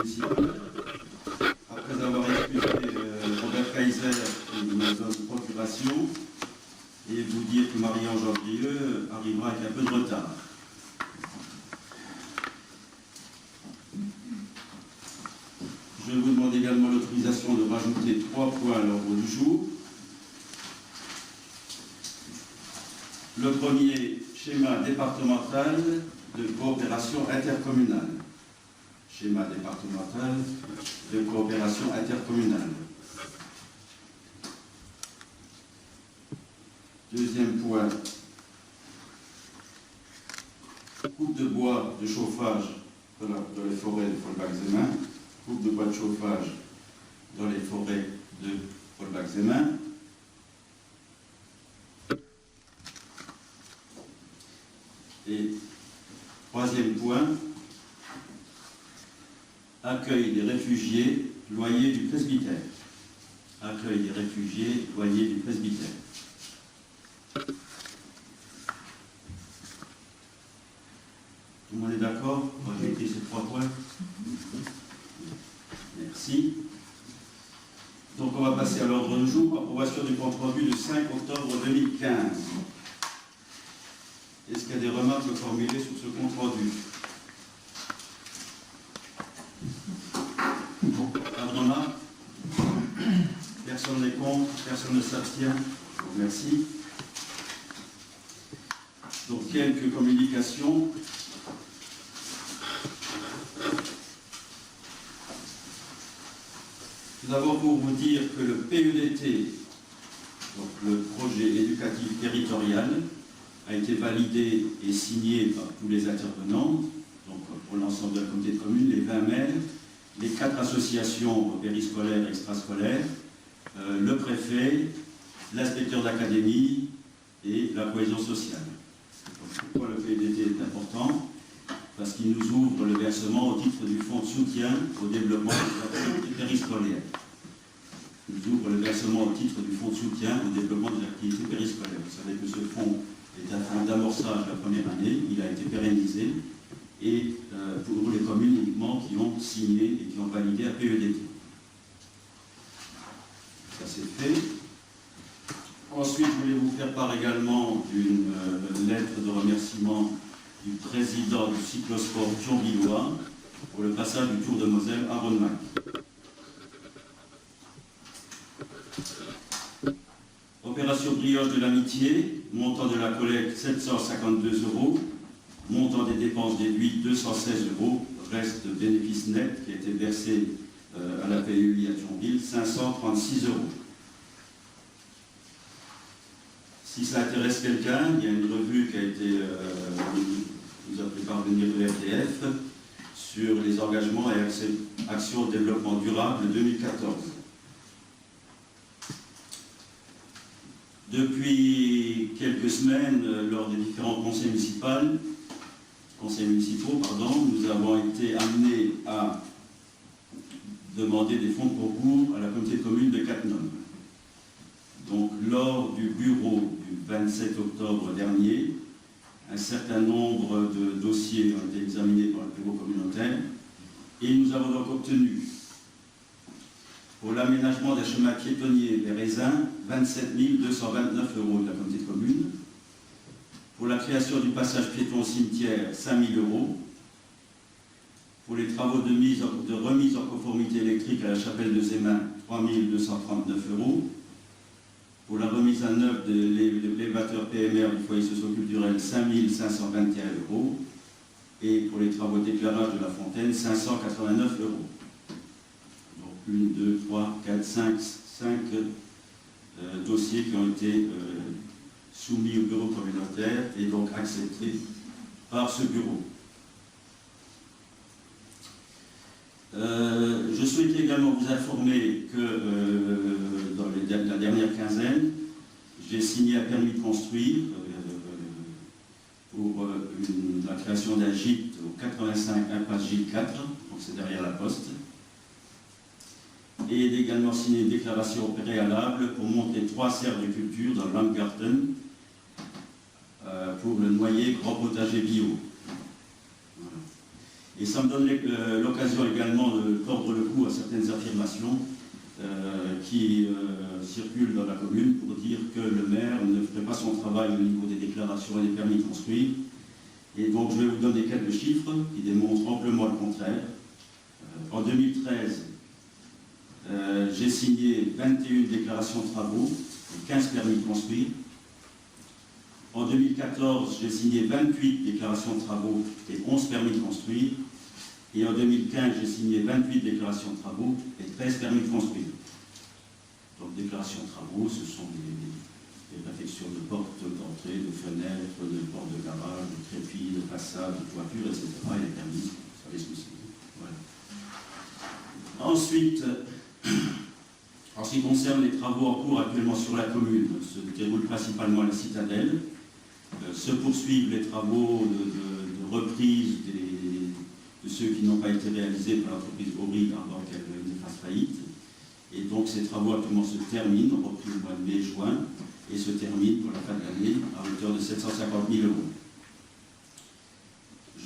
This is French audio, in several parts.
municipal. Après avoir écouté Robert Kaiser qui nous donne procuration, et vous dire que Marie-Ange Andrieux arrivera avec un peu de retard. Je vous demande également l'autorisation de rajouter 3 points à l'ordre du jour. Le premier, schéma départemental de coopération intercommunale. Schéma départemental de coopération intercommunale. Deuxième point, coupe de bois de chauffage dans les forêts de Folbach-Zemin. Coupe de bois de chauffage dans les forêts de Folbach-Zemin. Et troisième point, accueil des réfugiés, loyer du presbytère. Accueil des réfugiés, loyer du presbytère. Tout le monde est d'accord pour ajouter ces 3 points? Merci. Donc on va passer à l'ordre du jour, approbation du compte rendu du 5 octobre 2015. Est-ce qu'il y a des remarques formulées sur ce compte rendu? Pas de remarques? Personne n'est contre, personne ne s'abstient. Merci. Donc quelques communications. Tout d'abord pour vous dire que le PEDT, donc le projet éducatif territorial, a été validé et signé par tous les intervenants, donc pour l'ensemble de la communauté de communes, les 20 maires, les 4 associations périscolaires et extrascolaires, le préfet, l'inspecteur d'académie et la cohésion sociale. Pourquoi le PEDT est important? Parce qu'il nous ouvre le versement au titre du fonds de soutien au développement des activités périscolaires. Il nous ouvre le versement au titre du fonds de soutien au développement des activités périscolaires. Vous savez que ce fonds est un fonds d'amorçage la première année, il a été pérennisé, et pour les communes uniquement qui ont signé et qui ont validé un PEDT. Ça c'est fait. Ensuite, je voulais vous faire part également d'une lettre de remerciement du président du cyclosport thionvillois pour le passage du Tour de Moselle à Rodemack. Opération brioche de l'amitié, montant de la collecte 752 €, montant des dépenses déduites 216 €, reste bénéfice net qui a été versé à la PUI à Thionville 536 €. Si ça intéresse quelqu'un, il y a une revue qui a été nous a fait parvenir de l'RTF sur les engagements et actions de développement durable 2014. Depuis quelques semaines, lors des différents conseils municipaux, nous avons été amenés à demander des fonds de concours à la communauté de communes de Cattenom. Donc, lors du bureau du 27 octobre dernier, un certain nombre de dossiers ont été examinés par le bureau communautaire et nous avons donc obtenu pour l'aménagement d'un chemin piétonnier vers Aisin 27 229 € de la communauté de communes, pour la création du passage piéton au cimetière 5 000 €, pour les travaux de remise en conformité électrique à la chapelle de Zemin 3 239 €, pour la remise à neuf de l'élévateur PMR du foyer socio-culturel 5 521 €, et pour les travaux d'éclairage de la fontaine 589 €. Donc 1, 2, 3, 4, 5 dossiers qui ont été soumis au bureau communautaire et donc acceptés par ce bureau. Je souhaitais également vous informer que dans la dernière quinzaine, j'ai signé un permis de construire pour la création d'un gîte au 85 impasse Gilles 4, donc c'est derrière la poste, et également signé une déclaration préalable pour monter 3 serres de culture dans le Landgarten pour le noyer grand potager bio. Voilà. Et ça me donne l'occasion également de tordre le cou à certaines affirmations qui circulent dans la commune pour dire que le maire ne ferait pas son travail au niveau des déclarations et des permis de construire. Et donc je vais vous donner quelques chiffres qui démontrent amplement le contraire. En 2013, j'ai signé 21 déclarations de travaux et 15 permis de construire. En 2014, j'ai signé 28 déclarations de travaux et 11 permis de construire. Et en 2015, j'ai signé 28 déclarations de travaux et 13 permis de construire. Donc, déclarations de travaux, ce sont des réfections de portes d'entrée, de fenêtres, de portes de garage, de crépi, de façade, de toiture, etc. Et les permis, vous savez ce que c'est. Voilà. Ensuite, en ce qui concerne les travaux en cours actuellement sur la commune, se déroulent principalement à la citadelle. Se poursuivent les travaux de reprise de ceux qui n'ont pas été réalisés par l'entreprise Ori avant qu'elle ne fasse faillite. Et donc ces travaux actuellement se terminent, repris au mois de mai-juin, et se terminent pour la fin de l'année à hauteur de 750 000 €.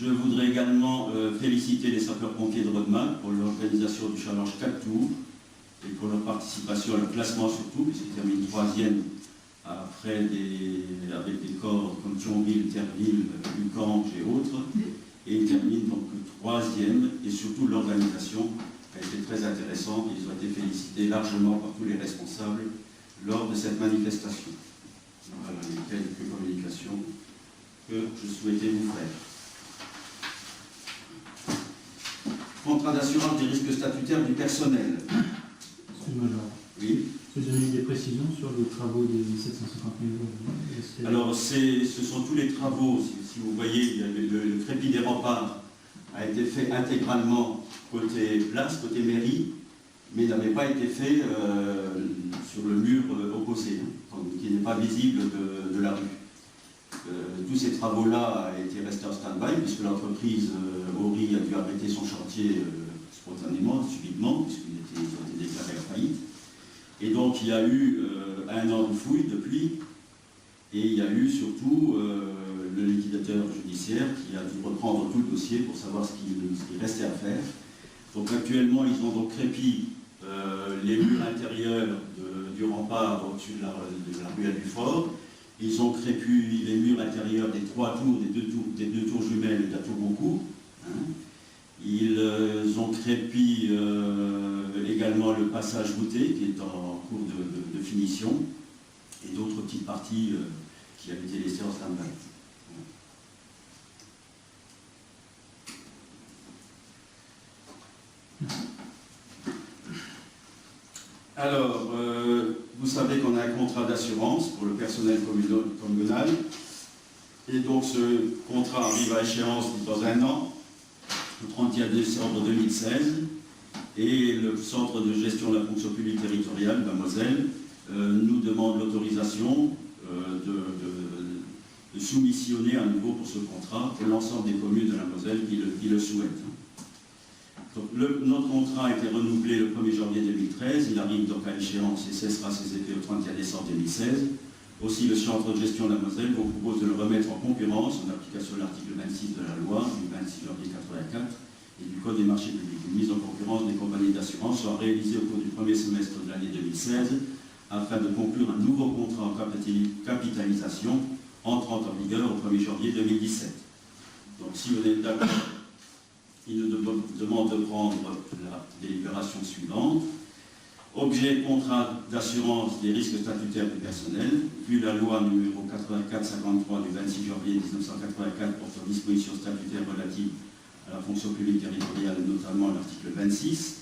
Je voudrais également féliciter les sapeurs-pompiers de Rodemack pour l'organisation du challenge 4 tours et pour leur participation à leur classement surtout, puisqu'ils terminent 3e après avec des corps comme Thionville, Terville, Lucange et autres. Et ils terminent donc 3e, et surtout l'organisation a été très intéressante. Ils ont été félicités largement par tous les responsables lors de cette manifestation. Voilà les quelques communications que je souhaitais vous faire. Contrat d'assurance des risques statutaires du personnel. Oui. Vous avez des précisions sur les travaux des 750 000 €? Alors, ce sont tous les travaux. Si vous voyez, le crépi des remparts a été fait intégralement côté place, côté mairie, mais n'avait pas été fait sur le mur opposé, qui n'est pas visible de la rue. Tous ces travaux-là ont été restés en stand-by, puisque l'entreprise Ori a dû arrêter son chantier spontanément, subitement, puisqu'ils ont été déclarés à faillite. Et donc il y a eu 1 an de fouille depuis, et il y a eu surtout le liquidateur judiciaire qui a dû reprendre tout le dossier pour savoir ce qui restait à faire. Donc actuellement, ils ont donc crépi les murs intérieurs du rempart au-dessus de la ruelle du fort. Ils ont crépi les murs intérieurs des 3 tours, des deux tours jumelles de la tour Goncourt. Ils ont crépi également le passage voûté qui est en cours de finition, et d'autres petites parties qui avaient été laissées en stand-by. Alors, vous savez qu'on a un contrat d'assurance pour le personnel communal, et donc ce contrat arrive à échéance dans 1 an, le 31 décembre 2016, et le centre de gestion de la fonction publique territoriale de la Moselle nous demande l'autorisation de soumissionner à nouveau pour ce contrat pour l'ensemble des communes de la Moselle qui le souhaitent. Donc, notre contrat a été renouvelé le 1er janvier 2013, il arrive donc à échéance et cessera ses effets au 31 décembre 2016. Aussi, le centre de gestion de la Moselle vous propose de le remettre en concurrence en application de l'article 26 de la loi du 26 janvier 1984 et du Code des marchés publics. Une mise en concurrence des compagnies d'assurance sera réalisée au cours du premier semestre de l'année 2016 afin de conclure un nouveau contrat en capitalisation entrant en vigueur au 1er janvier 2017. Donc, si vous êtes d'accord, il nous demande de prendre la délibération suivante. Objet contrat d'assurance des risques statutaires du personnel, vu la loi numéro 84-53 du 26 janvier 1984 portant dispositions statutaires relatives à la fonction publique territoriale, notamment l'article 26,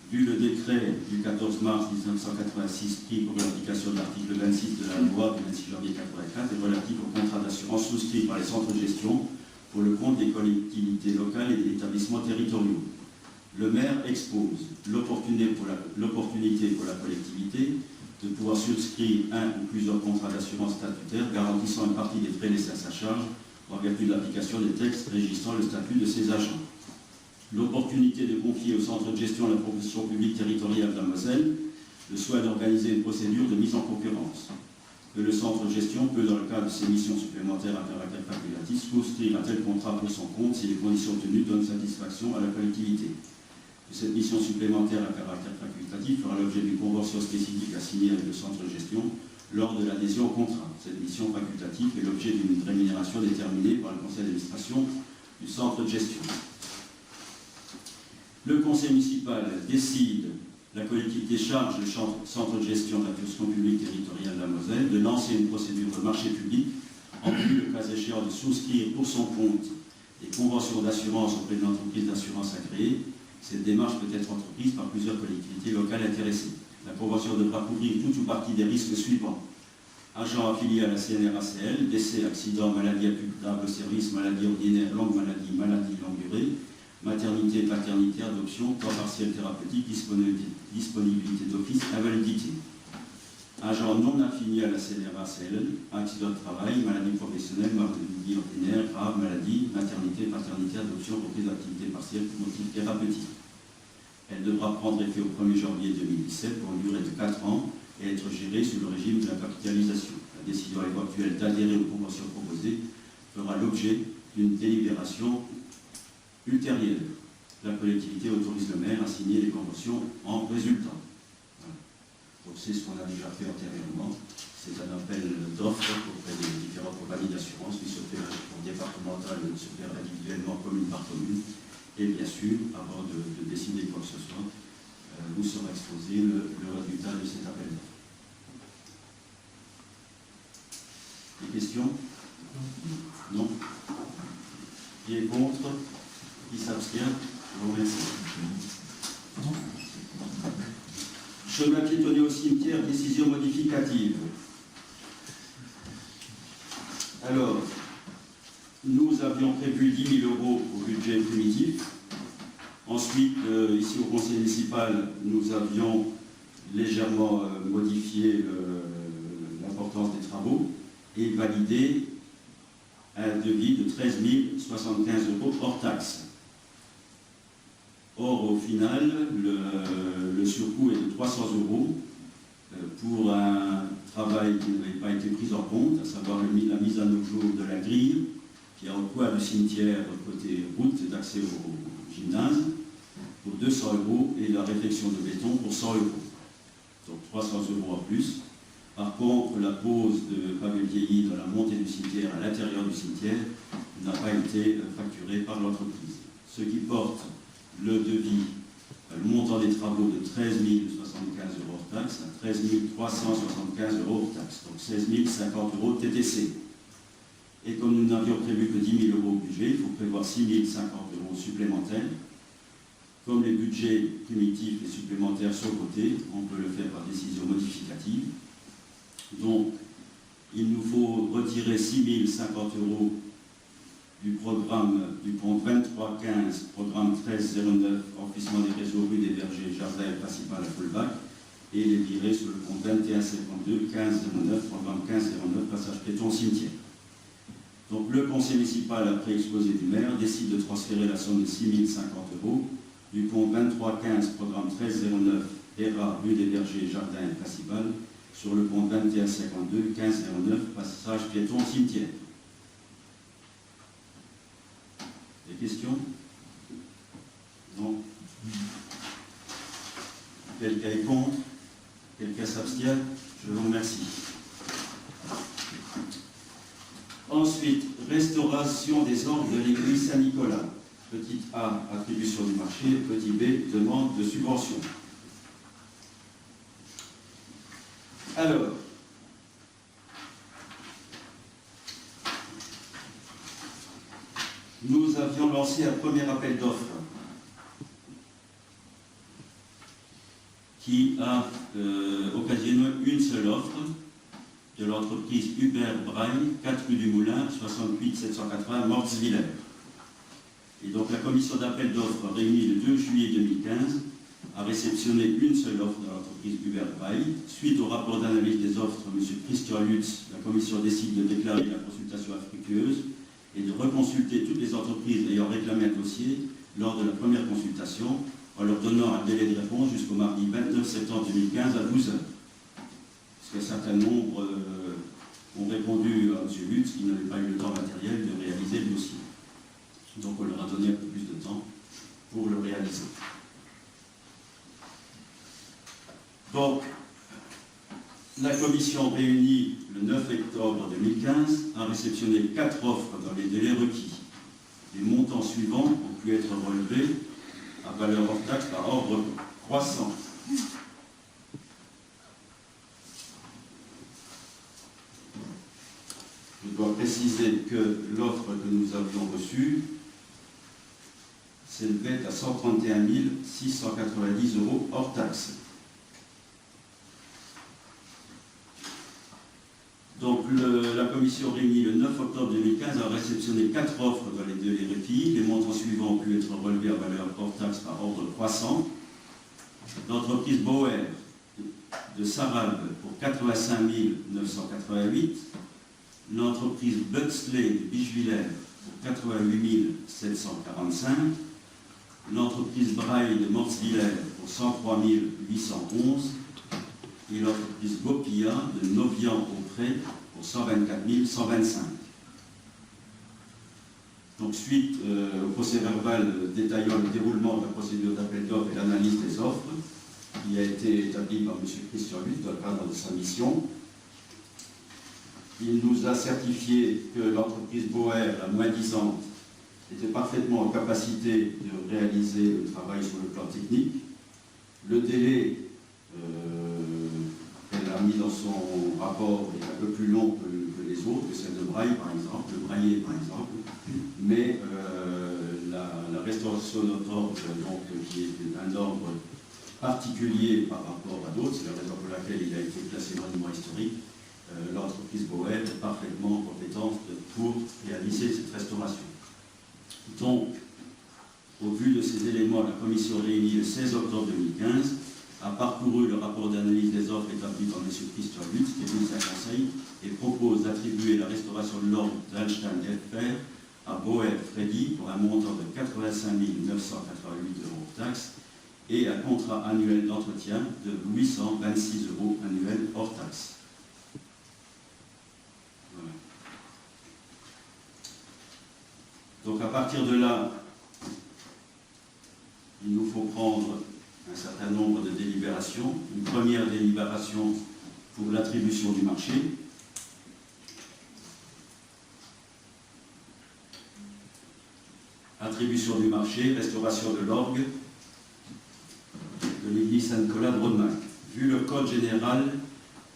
vu le décret du 14 mars 1986 pris pour l'application de l'article 26 de la loi du 26 janvier 1984 et relatif au contrat d'assurance souscrit par les centres de gestion pour le compte des collectivités locales et des établissements territoriaux. Le maire expose l'opportunité pour la collectivité de pouvoir souscrire un ou plusieurs contrats d'assurance statutaire garantissant une partie des frais laissés à sa charge en vertu de l'application des textes régissant le statut de ses agents. L'opportunité de confier au centre de gestion de la fonction publique territoriale de la Moselle le soin d'organiser une procédure de mise en concurrence. que le centre de gestion peut, dans le cadre de ses missions supplémentaires à caractère facultatif, souscrire un tel contrat pour son compte si les conditions tenues donnent satisfaction à la collectivité. Cette mission supplémentaire à caractère facultatif fera l'objet d'une convention spécifique à signer avec le centre de gestion lors de l'adhésion au contrat. Cette mission facultative est l'objet d'une rémunération déterminée par le conseil d'administration du centre de gestion. Le conseil municipal décide, la collectivité charge le centre de gestion de la gestion publique territoriale de la Moselle de lancer une procédure de marché public en vue, le cas échéant, de souscrire pour son compte des conventions d'assurance auprès de l'entreprise d'assurance agréée. Cette démarche peut être entreprise par plusieurs collectivités locales intéressées. La convention devra couvrir tout ou partie des risques suivants: agent affilié à la CNRACL, décès, accident, maladie imputable au service, maladie ordinaire, longue maladie, maladie longue durée, maternité, paternité, adoption, temps partiel thérapeutique, disponibilité d'office, invalidité. Agent non affilié à la CNRACL, accident de travail, maladie professionnelle, maladie ordinaire, grave, maladie, maternité, paternité, adoption, reprise d'activité partielle pour motif thérapeutique. Elle devra prendre effet au 1er janvier 2017 pour une durée de 4 ans et être gérée sous le régime de la capitalisation. La décision éventuelle d'adhérer aux conventions proposées fera l'objet d'une délibération ultérieure. La collectivité autorise le maire à signer les conventions en résultat. Voilà. Donc c'est ce qu'on a déjà fait antérieurement. C'est un appel d'offres auprès des différentes compagnies d'assurance qui se fait en départemental, se fait individuellement commune par commune. Et bien sûr, avant de décider quoi que ce soit, vous sera exposé le résultat de cet appel d'offres. Des questions? Non? Qui est contre? Qui s'abstient? Je vous remercie. Chemin piétonnier au cimetière, décision modificative. Alors, nous avions prévu 10 000 € au budget primitif. Ensuite, ici au conseil municipal, nous avions légèrement modifié l'importance des travaux et validé un devis de 13 075 € hors taxe. Or, au final, le surcoût est de 300 € pour un travail qui n'avait pas été pris en compte, à savoir la mise à jour de la grille qui est au coin du cimetière côté route d'accès au gymnase pour 200 € et la réfection de béton pour 100 €. Donc 300 € en plus. Par contre, la pose de pavés vieillis dans la montée du cimetière, à l'intérieur du cimetière, n'a pas été facturée par l'entreprise. Ce qui porte le devis, le montant des travaux de 13 075 € hors taxe à 13 375 € hors taxe, donc 16 050 € TTC. Et comme nous n'avions prévu que 10 000 € au budget, il faut prévoir 6 050 € supplémentaires. Comme les budgets primitifs et supplémentaires sont votés, on peut le faire par décision modificative. Donc, il nous faut retirer 6 050 € du programme du compte 2315, programme 1309, remplissement des réseaux rue des Bergers, jardin principal à Folbach, et les virer sur le compte 2152, 1509, programme 1509, passage piéton cimetière. Donc le conseil municipal, après exposé du maire, décide de transférer la somme de 6 050 € du compte 2315, programme 1309, ERA, rue des Bergers, jardin principal, sur le compte 2152, 1509, passage piéton cimetière. Des questions? Non? Quelqu'un est contre? Quelqu'un s'abstient? Je vous remercie. Ensuite, restauration des orgues de l'église Saint-Nicolas. Petit A, attribution du marché. Petit B, demande de subvention. Alors, nous avions lancé un premier appel d'offres qui a occasionné une seule offre de l'entreprise Hubert Braille, 4 rue du Moulin, 68 780 Mortsviller. Et donc la commission d'appel d'offres réunie le 2 juillet 2015 a réceptionné une seule offre de l'entreprise Hubert Braille. Suite au rapport d'analyse des offres, M. Christian Lutz, la commission décide de déclarer la consultation infructueuse et de reconsulter toutes les entreprises ayant réclamé un dossier lors de la première consultation, en leur donnant un délai de réponse jusqu'au mardi 29 septembre 2015 à 12 h. Parce qu'un certain nombre ont répondu à M. Lutz qu'il n'avait pas eu le temps matériel de réaliser le dossier. Donc on leur a donné un peu plus de temps pour le réaliser. Donc, la commission réunie le 9 octobre 2015 a réceptionné 4 offres dans les délais requis. Les montants suivants ont pu être relevés à valeur hors taxe par ordre croissant. Je dois préciser que l'offre que nous avions reçue s'élevait à 131 690 € hors taxe. Donc la commission réunie le 9 octobre 2015 a réceptionné 4 offres dans les délais requis. Les montants suivants ont pu être relevés à valeur hors taxe par ordre croissant. L'entreprise Bauer de Sarralbe pour 85 988. L'entreprise Buxley de Bichevillers pour 88 745. L'entreprise Braille de Mortsvillers pour 103 811. Et l'entreprise Gopia de Novian-au-Pré pour 124 125. Donc, suite au procès-verbal détaillant le déroulement de la procédure d'appel d'offres et l'analyse des offres, qui a été établi par M. Christian Lutz dans le cadre de sa mission, il nous a certifié que l'entreprise Bauer, la moins-disante, était parfaitement en capacité de réaliser le travail sur le plan technique. Le délai qu'elle a mis dans son rapport est un peu plus long que les autres, que celle de Braille par exemple, le Brailler par exemple, mais la restauration de notre ordre, donc, qui est un ordre particulier par rapport à d'autres, c'est la raison pour laquelle il a été classé monument historique, l'entreprise Bauer est parfaitement compétente pour réaliser cette restauration. Donc, au vu de ces éléments, la commission réunie le 16 octobre 2015 a parcouru le rapport d'analyse des offres établi par M. Christian Lutz, qui est ministre du Conseil, et propose d'attribuer la restauration de l'ordre d'Einstein FR à Bauer Freddy pour un montant de 85 988 € hors taxe et un contrat annuel d'entretien de 826 € annuels hors taxe. Voilà. Donc à partir de là, il nous faut prendre un certain nombre de délibérations. Une première délibération pour l'attribution du marché. Attribution du marché, restauration de l'orgue de l'église Saint-Nicolas de Rodemack. Vu le Code général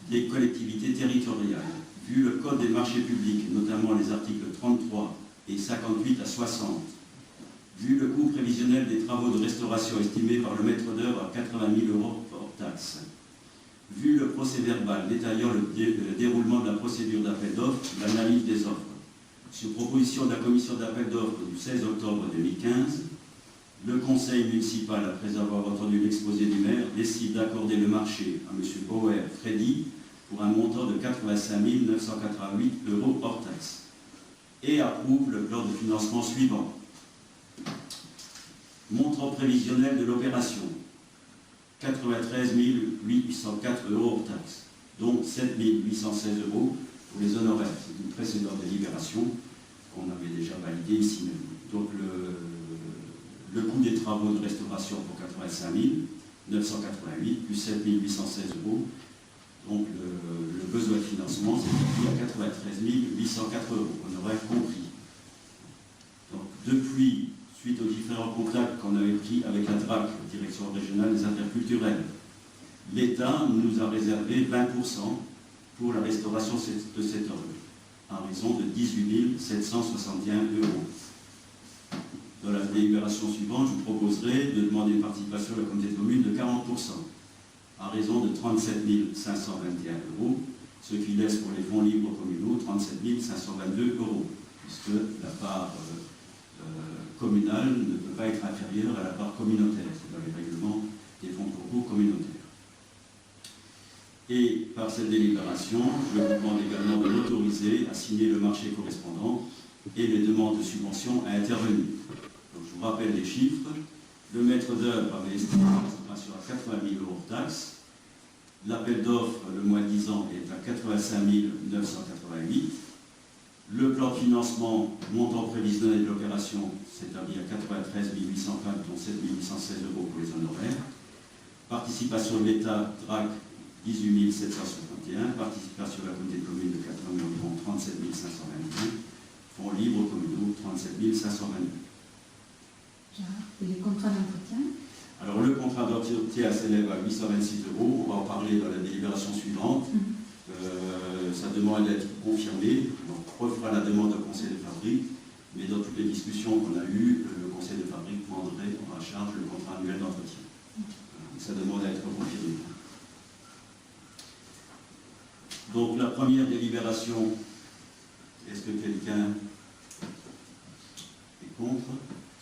des collectivités territoriales, vu le Code des marchés publics, notamment les articles 33 et 58 à 60, vu le coût prévisionnel des travaux de restauration estimé par le maître d'œuvre à 80 000 € hors taxe, vu le procès-verbal détaillant le déroulement de la procédure d'appel d'offres, l'analyse des offres, sur proposition de la commission d'appel d'offres du 16 octobre 2015, le conseil municipal, après avoir entendu l'exposé du maire, décide d'accorder le marché à M. Bauer Freddy pour un montant de 85 988 € hors taxe et approuve le plan de financement suivant. Montant prévisionnel de l'opération, 93 804 € hors taxe, dont 7 816 € pour les honoraires. C'est une précédente délibération qu'on avait déjà validée ici même. Donc le coût des travaux de restauration pour 85 988 plus 7 816 €. Donc le besoin de financement s'est établi à 93 804 €, honoraires compris. Donc depuis, suite aux différents contacts qu'on avait pris avec la DRAC, la Direction régionale des affaires culturelles, l'État nous a réservé 20% pour la restauration de cette œuvre, à raison de 18 761 €. Dans la délibération suivante, je vous proposerai de demander une participation de la communauté de communes de 40%, à raison de 37 521 €, ce qui laisse pour les fonds libres communaux 37 522 €, puisque la part communale ne peut pas être inférieure à la part communautaire, c'est dans les règlements des fonds de concours communautaires. Et par cette délibération, je vous demande également de m'autoriser à signer le marché correspondant et les demandes de subvention à intervenir. Donc, je vous rappelle les chiffres. Le maître d'œuvre avait estimé la restauration à 80 000 € hors taxe. L'appel d'offres, le moins 10 ans, est à 85 988. Le plan de financement, montant prévisionnel de l'opération, s'établit à 93 820, dont 7 816 € pour les honoraires. Participation de l'État, DRAC, 18 761. Participation de la communauté de communes de 80 environ 37 521. Fonds libres communaux, 37 522. Et les contrats d'entretien? Alors le contrat d'entretien s'élève à 826 €. On va en parler dans la délibération suivante. Sa demande d'être confirmée. On refera la demande au conseil de fabrique, mais dans toutes les discussions qu'on a eues, le conseil de fabrique prendrait en charge le contrat annuel d'entretien. Sa demande à être confirmée. Donc la première délibération, est-ce que quelqu'un est contre?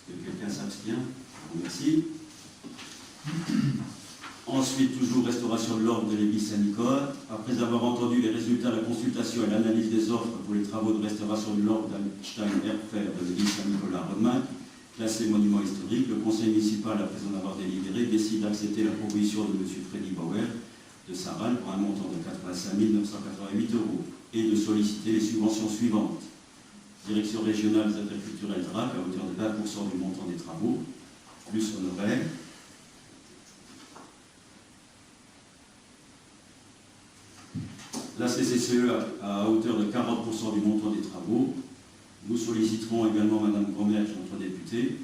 Est-ce que quelqu'un s'abstient? Je vous remercie. Ensuite, toujours restauration de l'ordre de l'église Saint-Nicole. Après avoir entendu les résultats de la consultation et l'analyse des offres pour les travaux de restauration de l'ordre d'Einstein-Erfer de l'église Saint-Nicolas Rodemack, classé monument historique, le conseil municipal, après en avoir délibéré, décide d'accepter la proposition de M. Freddy Bauer de Sarral pour un montant de 85 988 € et de solliciter les subventions suivantes. Direction régionale des affaires culturelles DRAC à hauteur de 20% du montant des travaux, plus honoraires. La CCCE à hauteur de 40% du montant des travaux. Nous solliciterons également Mme Gromerge, notre députée.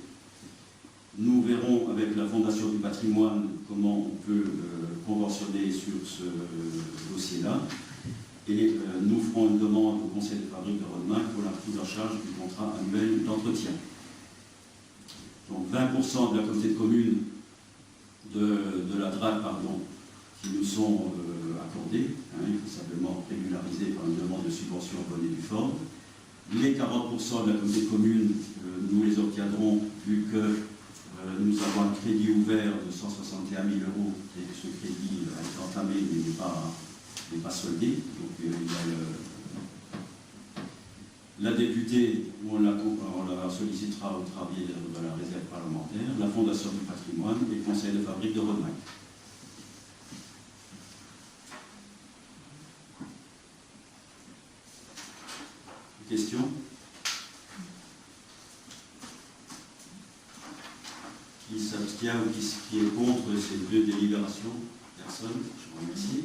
Nous verrons avec la Fondation du patrimoine comment on peut conventionner sur ce dossier-là. Et nous ferons une demande au conseil de fabrique de Rodemack pour la prise en charge du contrat annuel d'entretien. Donc 20% de la communauté de communes de la DRAC, qui nous sont accordés. Il faut simplement régulariser par une demande de subvention bonne et due forme. Les 40% de la communauté de communes, nous les obtiendrons vu que nous avons un crédit ouvert de 161 000 € et que ce crédit a été entamé mais n'est pas soldé. Donc il y a la députée, on la sollicitera au travers de la réserve parlementaire, la Fondation du patrimoine et le conseil de fabrique de Rodemack. Question? Qui s'abstient ou qui est contre ces deux délibérations? Personne. Je vous remercie.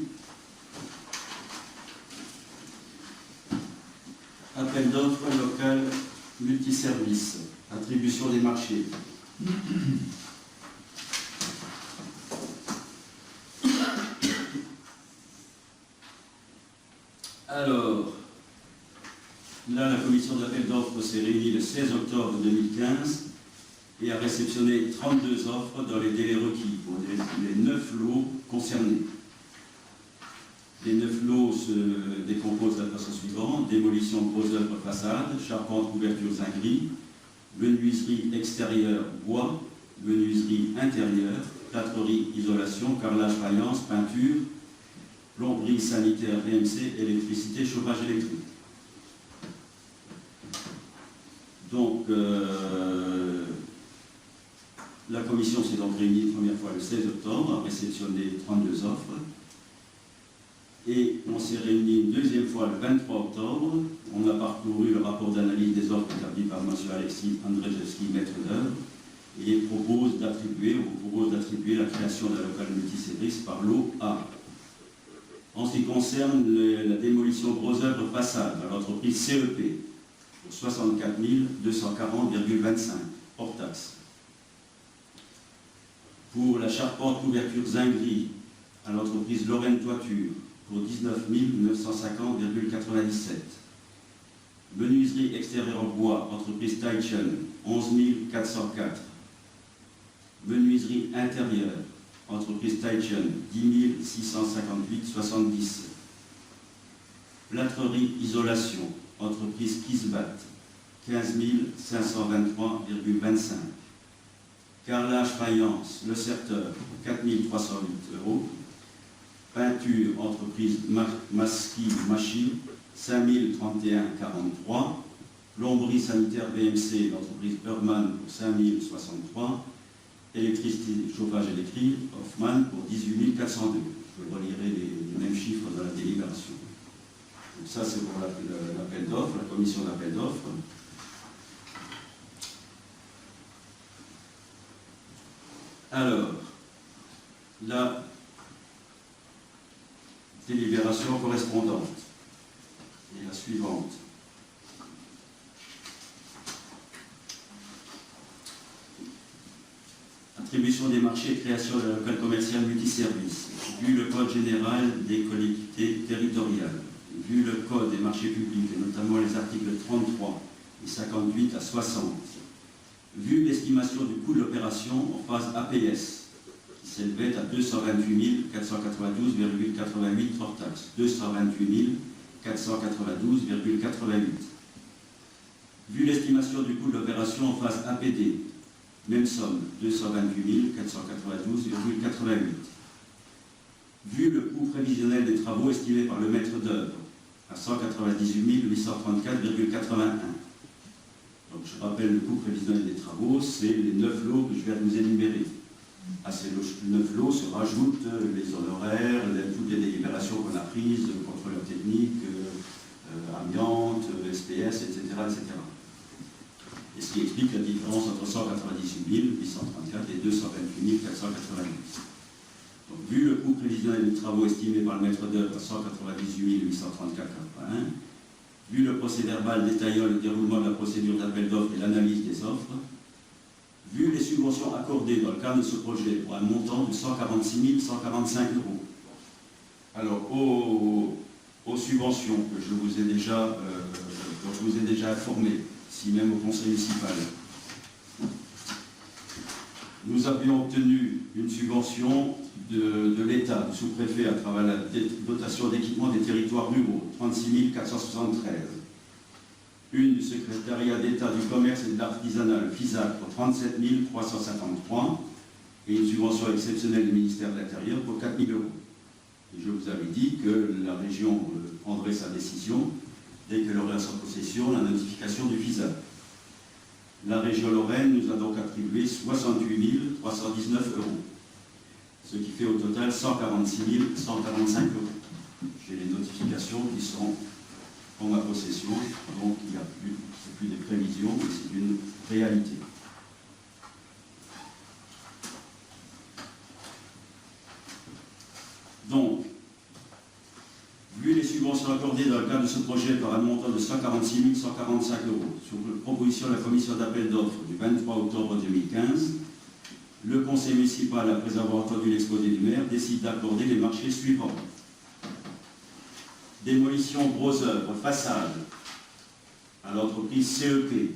Appel d'offres local multiservice. Attribution des marchés. Alors, là, la commission d'appel d'offres s'est réunie le 16 octobre 2015 et a réceptionné 32 offres dans les délais requis pour les 9 lots concernés. Les 9 lots se décomposent de la façon suivante: démolition de grosses œuvres façades, charpente, couverture, zinguerie, menuiserie extérieure, bois, menuiserie intérieure, plâtrerie, isolation, carrelage, faïence, peinture, plomberie sanitaire, VMC, électricité, chauffage électrique. Donc, la commission s'est donc réunie une première fois le 16 octobre, a réceptionné 32 offres. Et on s'est réunis une deuxième fois le 23 octobre. On a parcouru le rapport d'analyse des offres établi par M. Alexis Andrzejewski, maître d'œuvre, et on vous propose d'attribuer la création d'un local multiservice par lot A. En ce qui concerne la démolition de grosses œuvres façades à l'entreprise CEP, pour 64 240,25 hors taxe. Pour la charpente couverture zinguerie à l'entreprise Lorraine Toiture, pour 19 950,97. Menuiserie extérieure en bois, entreprise Taichen, 11 404. Menuiserie intérieure, entreprise Taichen, 10 658,70. Plâtrerie isolation, entreprise Kisbat, 15 523,25. Carrelage faïence, Le Certeur, 4 308 €. Peinture, entreprise Maski Machine, 5 031,43. Plomberie sanitaire VMC, l'entreprise Herman pour 5 063. Électricité, chauffage électrique, Hoffman pour 18 402. Vous relirez les mêmes chiffres dans la délibération. Donc ça, c'est pour l'appel d'offres, la commission d'appel d'offres. Alors, la délibération correspondante est la suivante. Attribution des marchés et création d'un local commercial multiservice. Vu le Code général des collectivités territoriales, vu le Code des marchés publics, et notamment les articles 33 et 58 à 60, vu l'estimation du coût de l'opération en phase APS, qui s'élevait à 228 492,88 hors taxe. 228 492,88. Vu l'estimation du coût de l'opération en phase APD, même somme, 228 492,88. Vu le coût prévisionnel des travaux estimé par le maître d'œuvre à 198 834,81. Donc je rappelle le coût prévisionnel des travaux, c'est les 9 lots que je viens de vous énumérer. À ces 9 lots se rajoutent les honoraires, toutes les délibérations qu'on a prises, contrôleur technique, amiante, SPS, etc., etc. Et ce qui explique la différence entre 198 834 et 228 492. Donc, vu le coût prévisionnel des travaux estimé par le maître d'œuvre à 198 834,81, vu le procès-verbal détaillant le déroulement de la procédure d'appel d'offres et l'analyse des offres, vu les subventions accordées dans le cadre de ce projet pour un montant de 146 145 €. Alors, aux subventions que je vous ai déjà, dont je vous ai déjà informé, si même au conseil municipal, nous avions obtenu une subvention de l'État, du sous-préfet, à travers la dotation d'équipement des territoires ruraux, 36 473. Une du secrétariat d'État du commerce et de l'artisanat, le FISAC, pour 37 353, et une subvention exceptionnelle du ministère de l'Intérieur pour 4 000 €. Et je vous avais dit que la région prendrait sa décision dès qu'elle aurait à sa possession la notification du FISAC. La région Lorraine nous a donc attribué 68 319 €, ce qui fait au total 146 145 €. J'ai les notifications qui sont en ma possession, donc il n'y a plus, c'est plus des prévisions, mais c'est une réalité. Donc, vu les subventions accordées dans le cadre de ce projet par un montant de 146 145 €, sur proposition de la commission d'appel d'offres du 23 octobre 2015, le conseil municipal, après avoir entendu l'exposé du maire, décide d'accorder les marchés suivants. Démolition gros œuvres, façade, à l'entreprise CEP,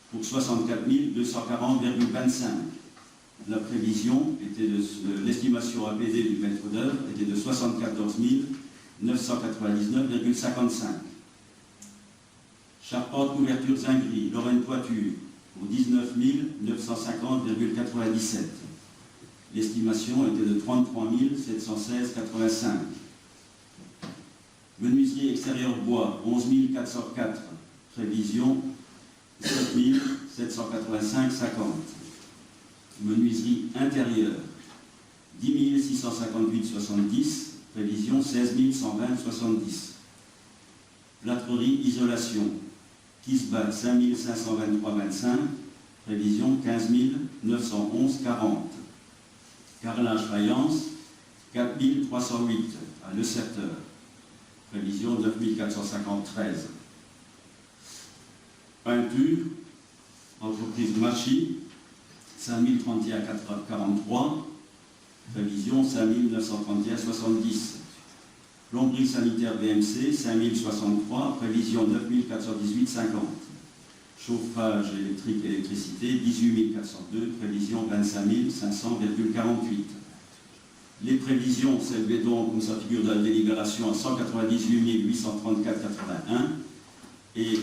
pour 64 240,25. La prévision était de l'estimation APD du maître d'œuvre était de 74 999,55. Charpente, couverture, zinguerie, Lorraine toiture, pour 19 950,97. L'estimation était de 33 716,85. Menuiserie extérieure bois, 11 404. Prévision, 7 785,50. Menuiserie intérieure, 10 658,70. Prévision, 16 120,70. Plâtrerie isolation, Kisbat, 5 523,25. Prévision, 15 911,40. Carrelage faïence, 4 308 à Le Certeur. Prévision 9 450,13. Peinture, entreprise Machi, 5 031,43. Prévision 5 931,70. Plomberie sanitaire BMC, 5 063. Prévision 9 418,50. Chauffage électrique et électricité, 18 402. Prévision 25 500,48. Les prévisions s'élevaient donc, comme ça figure dans la délibération, à 198 834,81 et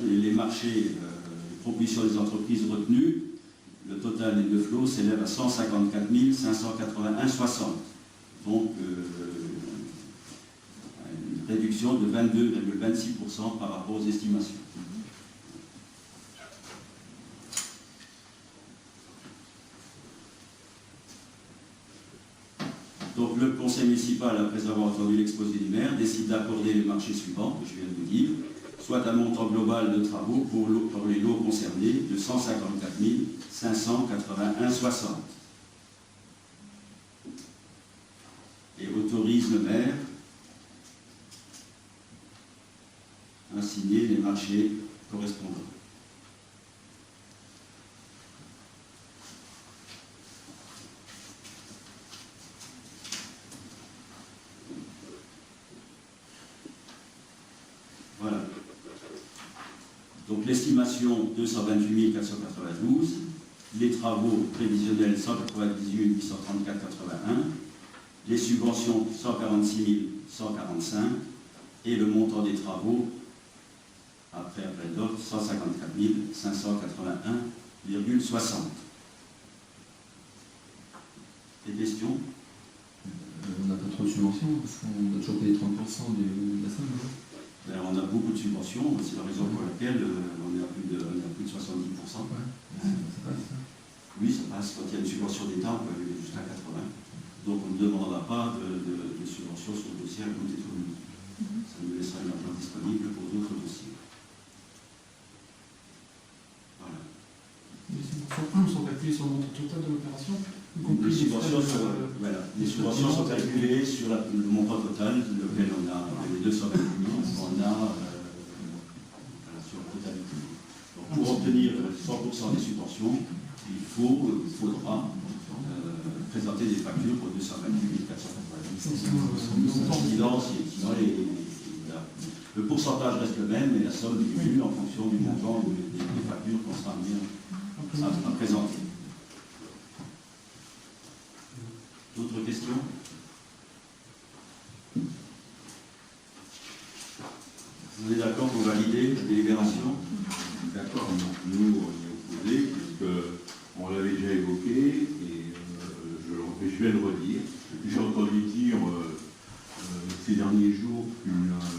les marchés, les propositions des entreprises retenues, le total des deux flots s'élève à 154 581,60. Donc, une réduction de 22,26% par rapport aux estimations. Donc le conseil municipal, après avoir entendu l'exposé du maire, décide d'accorder les marchés suivants, que je viens de vous dire, soit un montant global de travaux pour les lots concernés de 154 581,60 et autorise le maire à signer les marchés correspondants. Voilà. Donc l'estimation 228 492, les travaux prévisionnels 198 834,81, les subventions 146 145 et le montant des travaux après appel d'offres 154 581,60. Des questions? On n'a pas trop de subventions, parce qu'on a toujours payé 30% de la somme. Alors, on a beaucoup de subventions, c'est la raison pour laquelle on est à plus de 70%. Ouais. Ça passe, ça. Oui, ça passe. Quand il y a une subvention d'État, on peut aller jusqu'à 80. Donc on ne demandera pas de subvention sur le dossier à compter de communes. Ça nous laissera une argent disponible pour d'autres dossiers. Voilà. Les subventions sont calculées sur le montant total de l'opération, y compris Les subventions, voilà. les subventions sont calculées sur le montant total, lequel on a les 220 millions, on a voilà, sur la totalité. Donc pour obtenir 100% des subventions, il faudra présenter des factures pour 228 490. Le pourcentage reste le même, mais la somme diminue en fonction du montant des factures qu'on sera amené à présenter. D'autres questions? Vous êtes d'accord pour valider la délibération? D'accord, nous on y est opposés, puisqu'on l'avait déjà évoqué, et je vais le redire. J'ai entendu dire ces derniers jours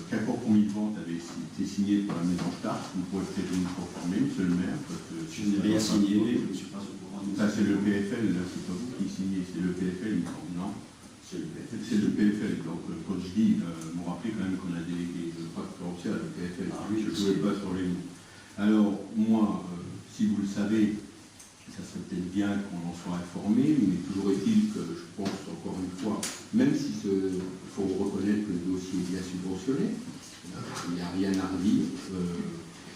qu'accord convivante avait été signé par la maison Stark. Vous pouvez peut-être nous conformer, monsieur le maire, parce que Je n'ai rien signé, je ne suis pas au courant. ça c'est le PFL, là, c'est pas vous qui signez, c'est le PFL, il me semble, non? C'est le PFL. C'est le PFL, donc quand je dis, vous me rappelez quand même qu'on a délégué le pacte financier à le PFL, Ah oui, je ne je jouais sais. pas sur les mots. Alors, moi, si vous le savez, ça serait peut-être bien qu'on en soit informé, mais toujours est-il que je pense encore une fois, même si il faut reconnaître que le dossier est bien subventionné, il n'y a rien à redire.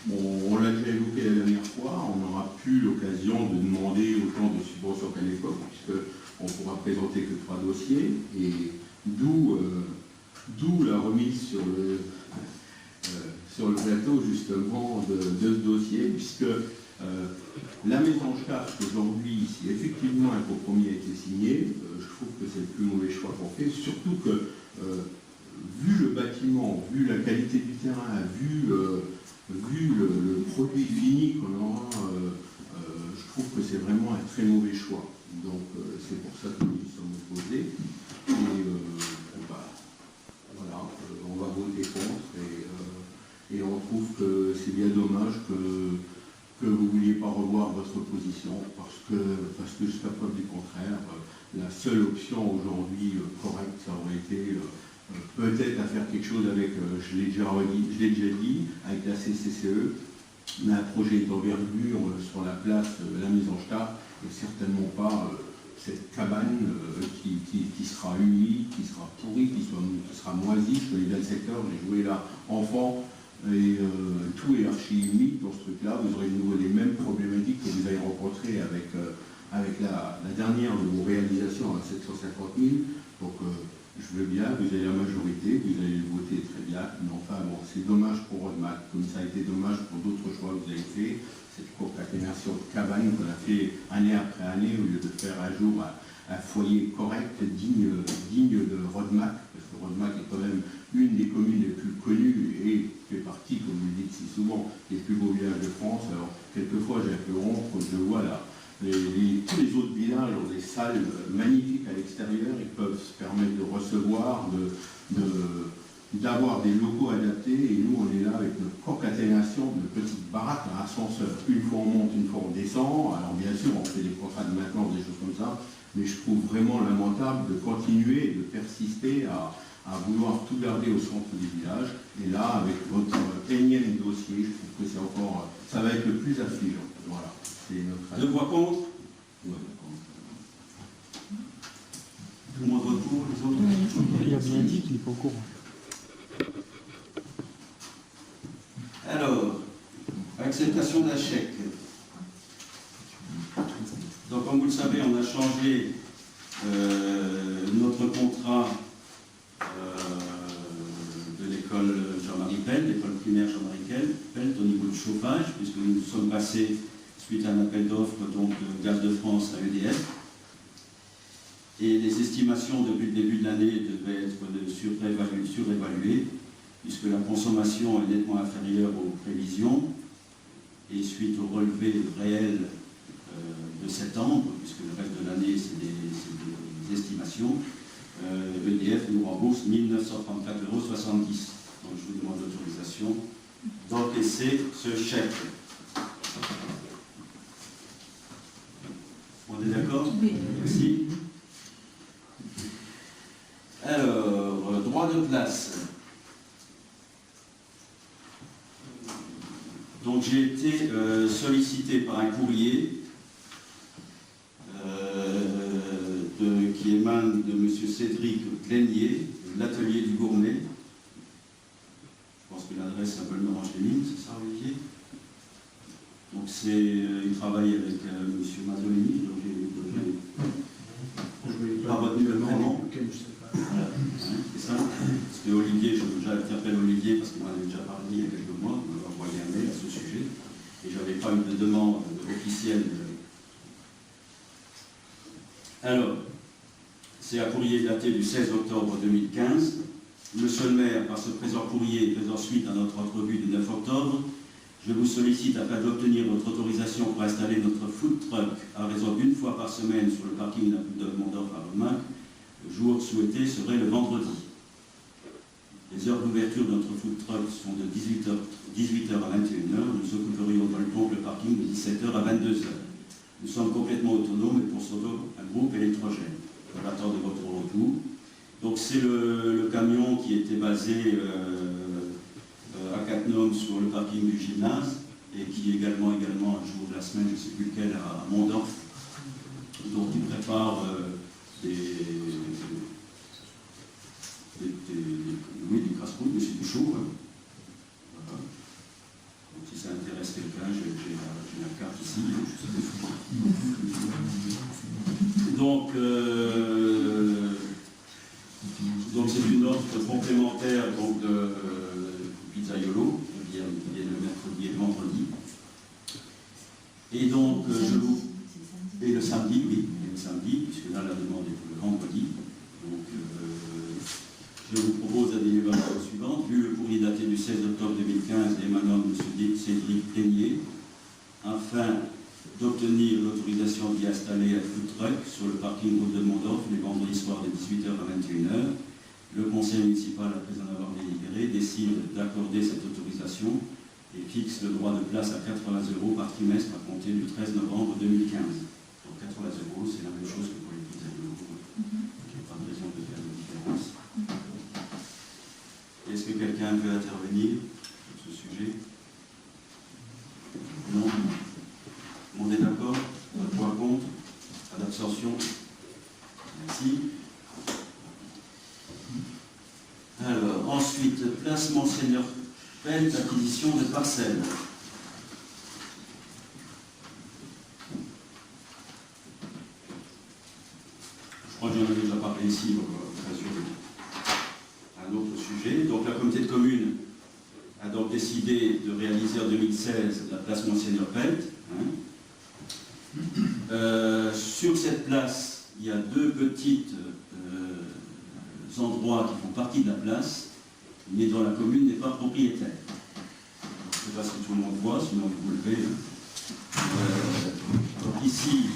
On l'a déjà évoqué la dernière fois, on n'aura plus l'occasion de demander autant de subventions qu'à l'époque, puisqu'on pourra présenter que 3 dossiers, et d'où la remise sur le plateau justement de ce dossier, puisque la maison Stark aujourd'hui, si effectivement un compromis a été signé, je trouve que c'est le plus mauvais choix qu'on fait, surtout que vu le bâtiment, vu la qualité du terrain, vu le produit fini qu'on aura, je trouve que c'est vraiment un très mauvais choix. Donc c'est pour ça que nous y sommes opposés. Et voilà, on va voter contre et on trouve que c'est bien dommage que vous ne vouliez pas revoir votre position parce que jusqu'à preuve du contraire, la seule option aujourd'hui correcte, ça aurait été peut-être à faire quelque chose avec, je l'ai déjà dit, avec la CCCE, mais un projet d'envergure sur la place la maison Stark, et certainement pas cette cabane qui sera humide, qui sera pourrie, qui sera moisie. Je connais bien le secteur, j'ai joué là enfant, et tout est archi-humide dans ce truc-là. Vous aurez de nouveau les mêmes problématiques que vous avez rencontrées avec la dernière de vos réalisations à 750 000. Donc je veux bien, vous avez la majorité, vous allez le voter très bien, mais enfin bon, c'est dommage pour Rodemack, comme ça a été dommage pour d'autres choix que vous avez fait, cette concaténation de cabane qu'on a fait année après année, au lieu de faire un jour un foyer correct, digne de Rodemack, parce que Rodemack est quand même une des communes les plus connues et fait partie, comme vous le dites si souvent, des plus beaux villages de France. Alors quelquefois j'ai un peu honte quand je vois là. Tous les autres villages ont des salles magnifiques à l'extérieur, ils peuvent se permettre de recevoir, d'avoir des locaux adaptés, et nous on est là avec notre concaténation de petites baraques à ascenseur. Une fois on monte, une fois on descend. Alors bien sûr on fait des contrats de maintenance, des choses comme ça, mais je trouve vraiment lamentable de continuer et de persister à vouloir tout garder au centre du village. Et là, avec votre énième dossier, je trouve que c'est encore, ça va être le plus affligeant. Voilà, c'est notre avis. Deux voix contre. Ouais. Tout le monde vote pour, les autres? Il a bien dit qu'il n'est pas au courant. Alors, acceptation d'un chèque. Donc, comme vous le savez, on a changé notre contrat de l'école Jean-Marie Pelt, l'école primaire Jean-Marie Pelt, au niveau du chauffage, puisque nous sommes passés, suite à un appel d'offres donc de Gaz de France à EDF. Et les estimations depuis le début de l'année devaient être surévaluées, puisque la consommation est nettement inférieure aux prévisions, et suite au relevé réel de septembre, puisque le reste de l'année c'est des estimations, EDF nous rembourse 1 934,70 €. Donc je vous demande l'autorisation d'encaisser ce chèque. On est d'accord? Oui. Merci. Alors, droit de place. Donc j'ai été sollicité par un courrier qui émane de M. Cédric Glénier, de l'atelier du Gourmet. Je pense que l'adresse s'appelle Merange-les-Mines, c'est ça, Olivier? Donc il travaille avec M. Mazzolini, donc j'ai pas retenu le prénom. Voilà, c'est ça. Parce que Olivier, j'appelle Olivier parce qu'il m'en avait déjà parlé il y a quelques mois, il m'a envoyé un mail à ce sujet, et je n'avais pas eu de demande officielle. Alors, c'est un courrier daté du 16 octobre 2015. Monsieur le maire, par ce présent courrier, faisant suite à notre entrevue du 9 octobre, je vous sollicite afin d'obtenir votre autorisation pour installer notre food truck à raison d'une fois par semaine sur le parking de Mondorf à Romain. Le jour souhaité serait le vendredi. Les heures d'ouverture de notre food truck sont de 18h à 21h. Nous occuperions donc le parking de 17h à 22h. Nous sommes complètement autonomes et poursuivons un groupe électrogène. On attend de votre retour. Donc c'est le camion qui était basé à Cattenom sur le parking du gymnase et qui également un jour de la semaine, je ne sais plus lequel, à Mondorf. Donc il prépare du casse-croûte, mais c'est du chaud. Hein. Voilà. Donc si ça intéresse quelqu'un, j'ai la carte ici. Donc c'est une offre complémentaire donc, de Pizzaiolo, qui vient le mercredi et le vendredi. Et donc et le samedi, oui, et le samedi, puisque là la demande est pour le vendredi. Donc je vous propose la délibération suivante. Vu le courrier daté du 16 octobre 2015 émanant de M. Cédric Glénier, afin d'obtenir l'autorisation d'y installer un food truck sur le parking route de Mondorf les vendredis soirs de 18h à 21h, le conseil municipal, après en avoir délibéré, décide d'accorder cette autorisation et fixe le droit de place à 80 € par trimestre à compter du 13 novembre 2015. Donc 80 €, c'est la même chose que pour les pizzas de l'euro. Il n'y a pas de raison de faire de différence. Est-ce que quelqu'un veut intervenir sur ce sujet? Non. On est d'accord? Pas de voix contre? Pas d'abstention? Merci. Alors, ensuite, place Monseigneur Pelt, acquisition de parcelles. Je crois que j'en ai déjà parlé ici, donc l'occasion un autre sujet. Donc la communauté de communes a donc décidé de réaliser en 2016 la place Monseigneur Pelt. Sur cette place, il y a deux petites endroits qui font partie de la place, mais dont la commune n'est pas propriétaire. Je ne sais pas si tout le monde voit, sinon vous le levez. Donc ici,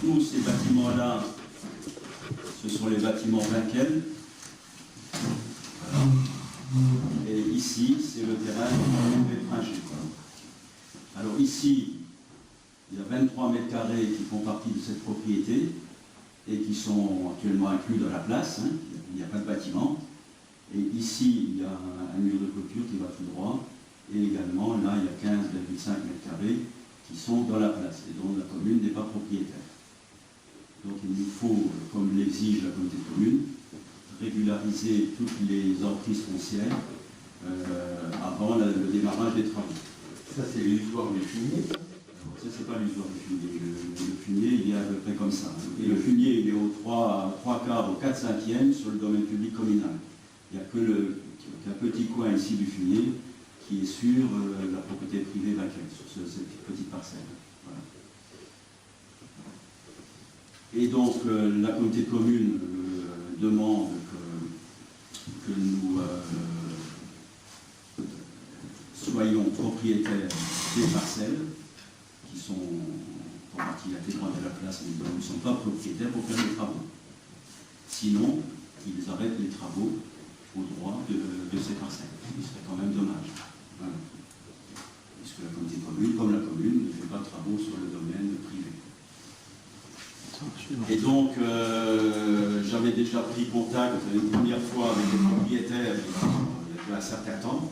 tous ces bâtiments-là, ce sont les bâtiments Vinquel. Voilà. ici, c'est le terrain de Belfranger. Alors ici, il y a 23 mètres carrés qui font partie de cette propriété et qui sont actuellement inclus dans la place. Hein. Il n'y a pas de bâtiment. Et ici, il y a un mur de clôture qui va tout droit. Et également, là, il y a 15,5 mètres carrés qui sont dans la place et dont la commune n'est pas propriétaire. Donc il nous faut, comme l'exige la communauté de communes, régulariser toutes les emprises foncières avant le démarrage des travaux. Ça, c'est l'histoire du fumier. Ça, c'est pas l'usure du fumier. Le fumier, il est à peu près comme ça. Et le fumier, il est au 3 quarts, au 4/5e sur le domaine public communal. Il n'y a qu'un petit coin ici du fumier qui est sur la propriété privée vacante, sur cette petite parcelle. Voilà. Et donc, la communauté de communes demande que nous soyons propriétaires des parcelles qui sont pour partie intégrante de la place, mais dont nous ne sommes pas propriétaires pour faire les travaux. Sinon, ils arrêtent les travaux au droit de ces parcelles. Ce serait quand même dommage. Voilà. Puisque la communauté de communes, comme la commune, ne fait pas de travaux sur le domaine privé. Et donc, j'avais déjà pris contact une première fois avec les propriétaires il y a un certain temps,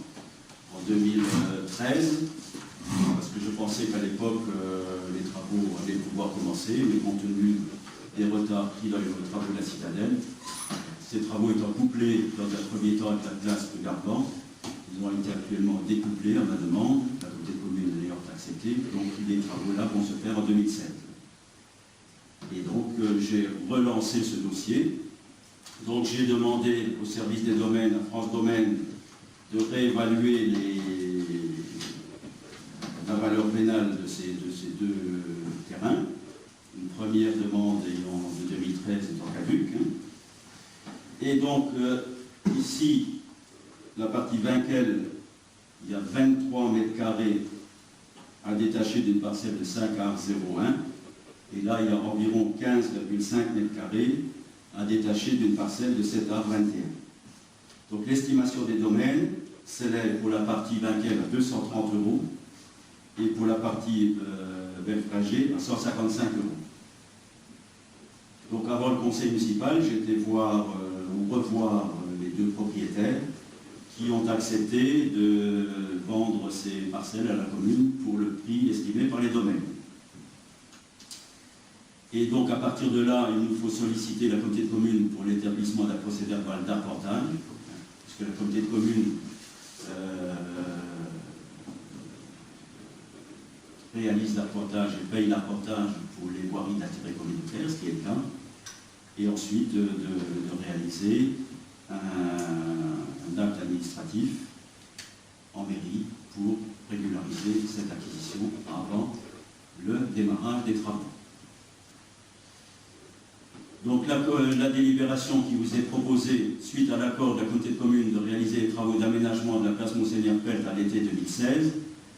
en 2013, parce que je pensais qu'à l'époque, les travaux allaient pouvoir commencer, mais compte tenu des retards pris dans les travaux de la citadelle, ces travaux étant couplés dans un premier temps avec la place de Gargan, ils ont été actuellement découplés à ma demande, la communauté de communes d'ailleurs accepté, donc les travaux-là vont se faire en 2007. Et donc j'ai relancé ce dossier. Donc j'ai demandé au service des domaines, à France Domaine, de réévaluer la valeur vénale de ces deux terrains. Une première demande de 2013 étant caduque. Hein. Et donc ici, la partie Vinquel, il y a 23 mètres carrés à détacher d'une parcelle de 5 ar 01. Et là, il y a environ 15,5 mètres carrés à détacher d'une parcelle de 7 ar 21. Donc l'estimation des domaines s'élève pour la partie Vinquel à 230 € et pour la partie Belfrager à 155 €. Donc avant le conseil municipal, j'ai été voir ou revoir les deux propriétaires qui ont accepté de vendre ces parcelles à la commune pour le prix estimé par les domaines. Et donc, à partir de là, il nous faut solliciter la communauté de communes pour l'établissement d'un procédé verbal d'apportage, puisque la communauté de communes réalise l'apportage et paye l'apportage pour les voiries d'intérêt communautaire, ce qui est le cas, et ensuite de réaliser un acte administratif en mairie pour régulariser cette acquisition avant le démarrage des travaux. Donc la délibération qui vous est proposée suite à l'accord de la communauté de communes de réaliser les travaux d'aménagement de la place Monseigneur Pelt à l'été 2016,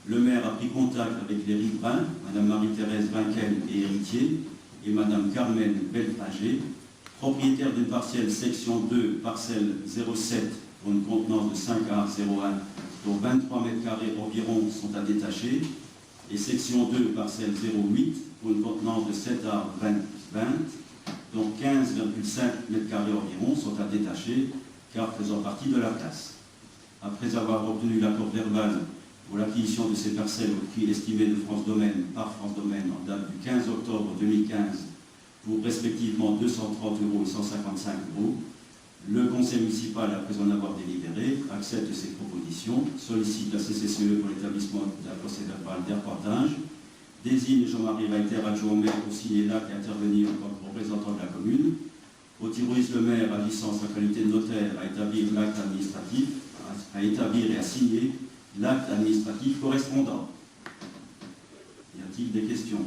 le maire a pris contact avec les riverains, Mme Marie-Thérèse Vinquel et héritier, et Mme Carmen Belfrager, propriétaire d'une parcelle section 2, parcelle 07, pour une contenance de 5 ar 01, dont 23 mètres carrés environ sont à détacher, et section 2, parcelle 08, pour une contenance de 7 ar 20, donc 15,5 mètres carrés environ sont à détacher, car faisant partie de la place. Après avoir obtenu l'accord verbal pour l'acquisition de ces parcelles au prix estimé de France Domaine par France Domaine en date du 15 octobre 2015 pour respectivement 230 € et 155 €, le conseil municipal, après en avoir délibéré, accepte ces propositions, sollicite la CCCE pour l'établissement d'un procédé verbal d'apportage, désigne Jean-Marie Reiter, adjoint au maire, pour signer l'acte et intervenir en tant que représentant de la commune, autorise le maire, agissant en sa qualité de notaire, à établir l'acte administratif, à établir et à signer l'acte administratif correspondant. Y a-t-il des questions?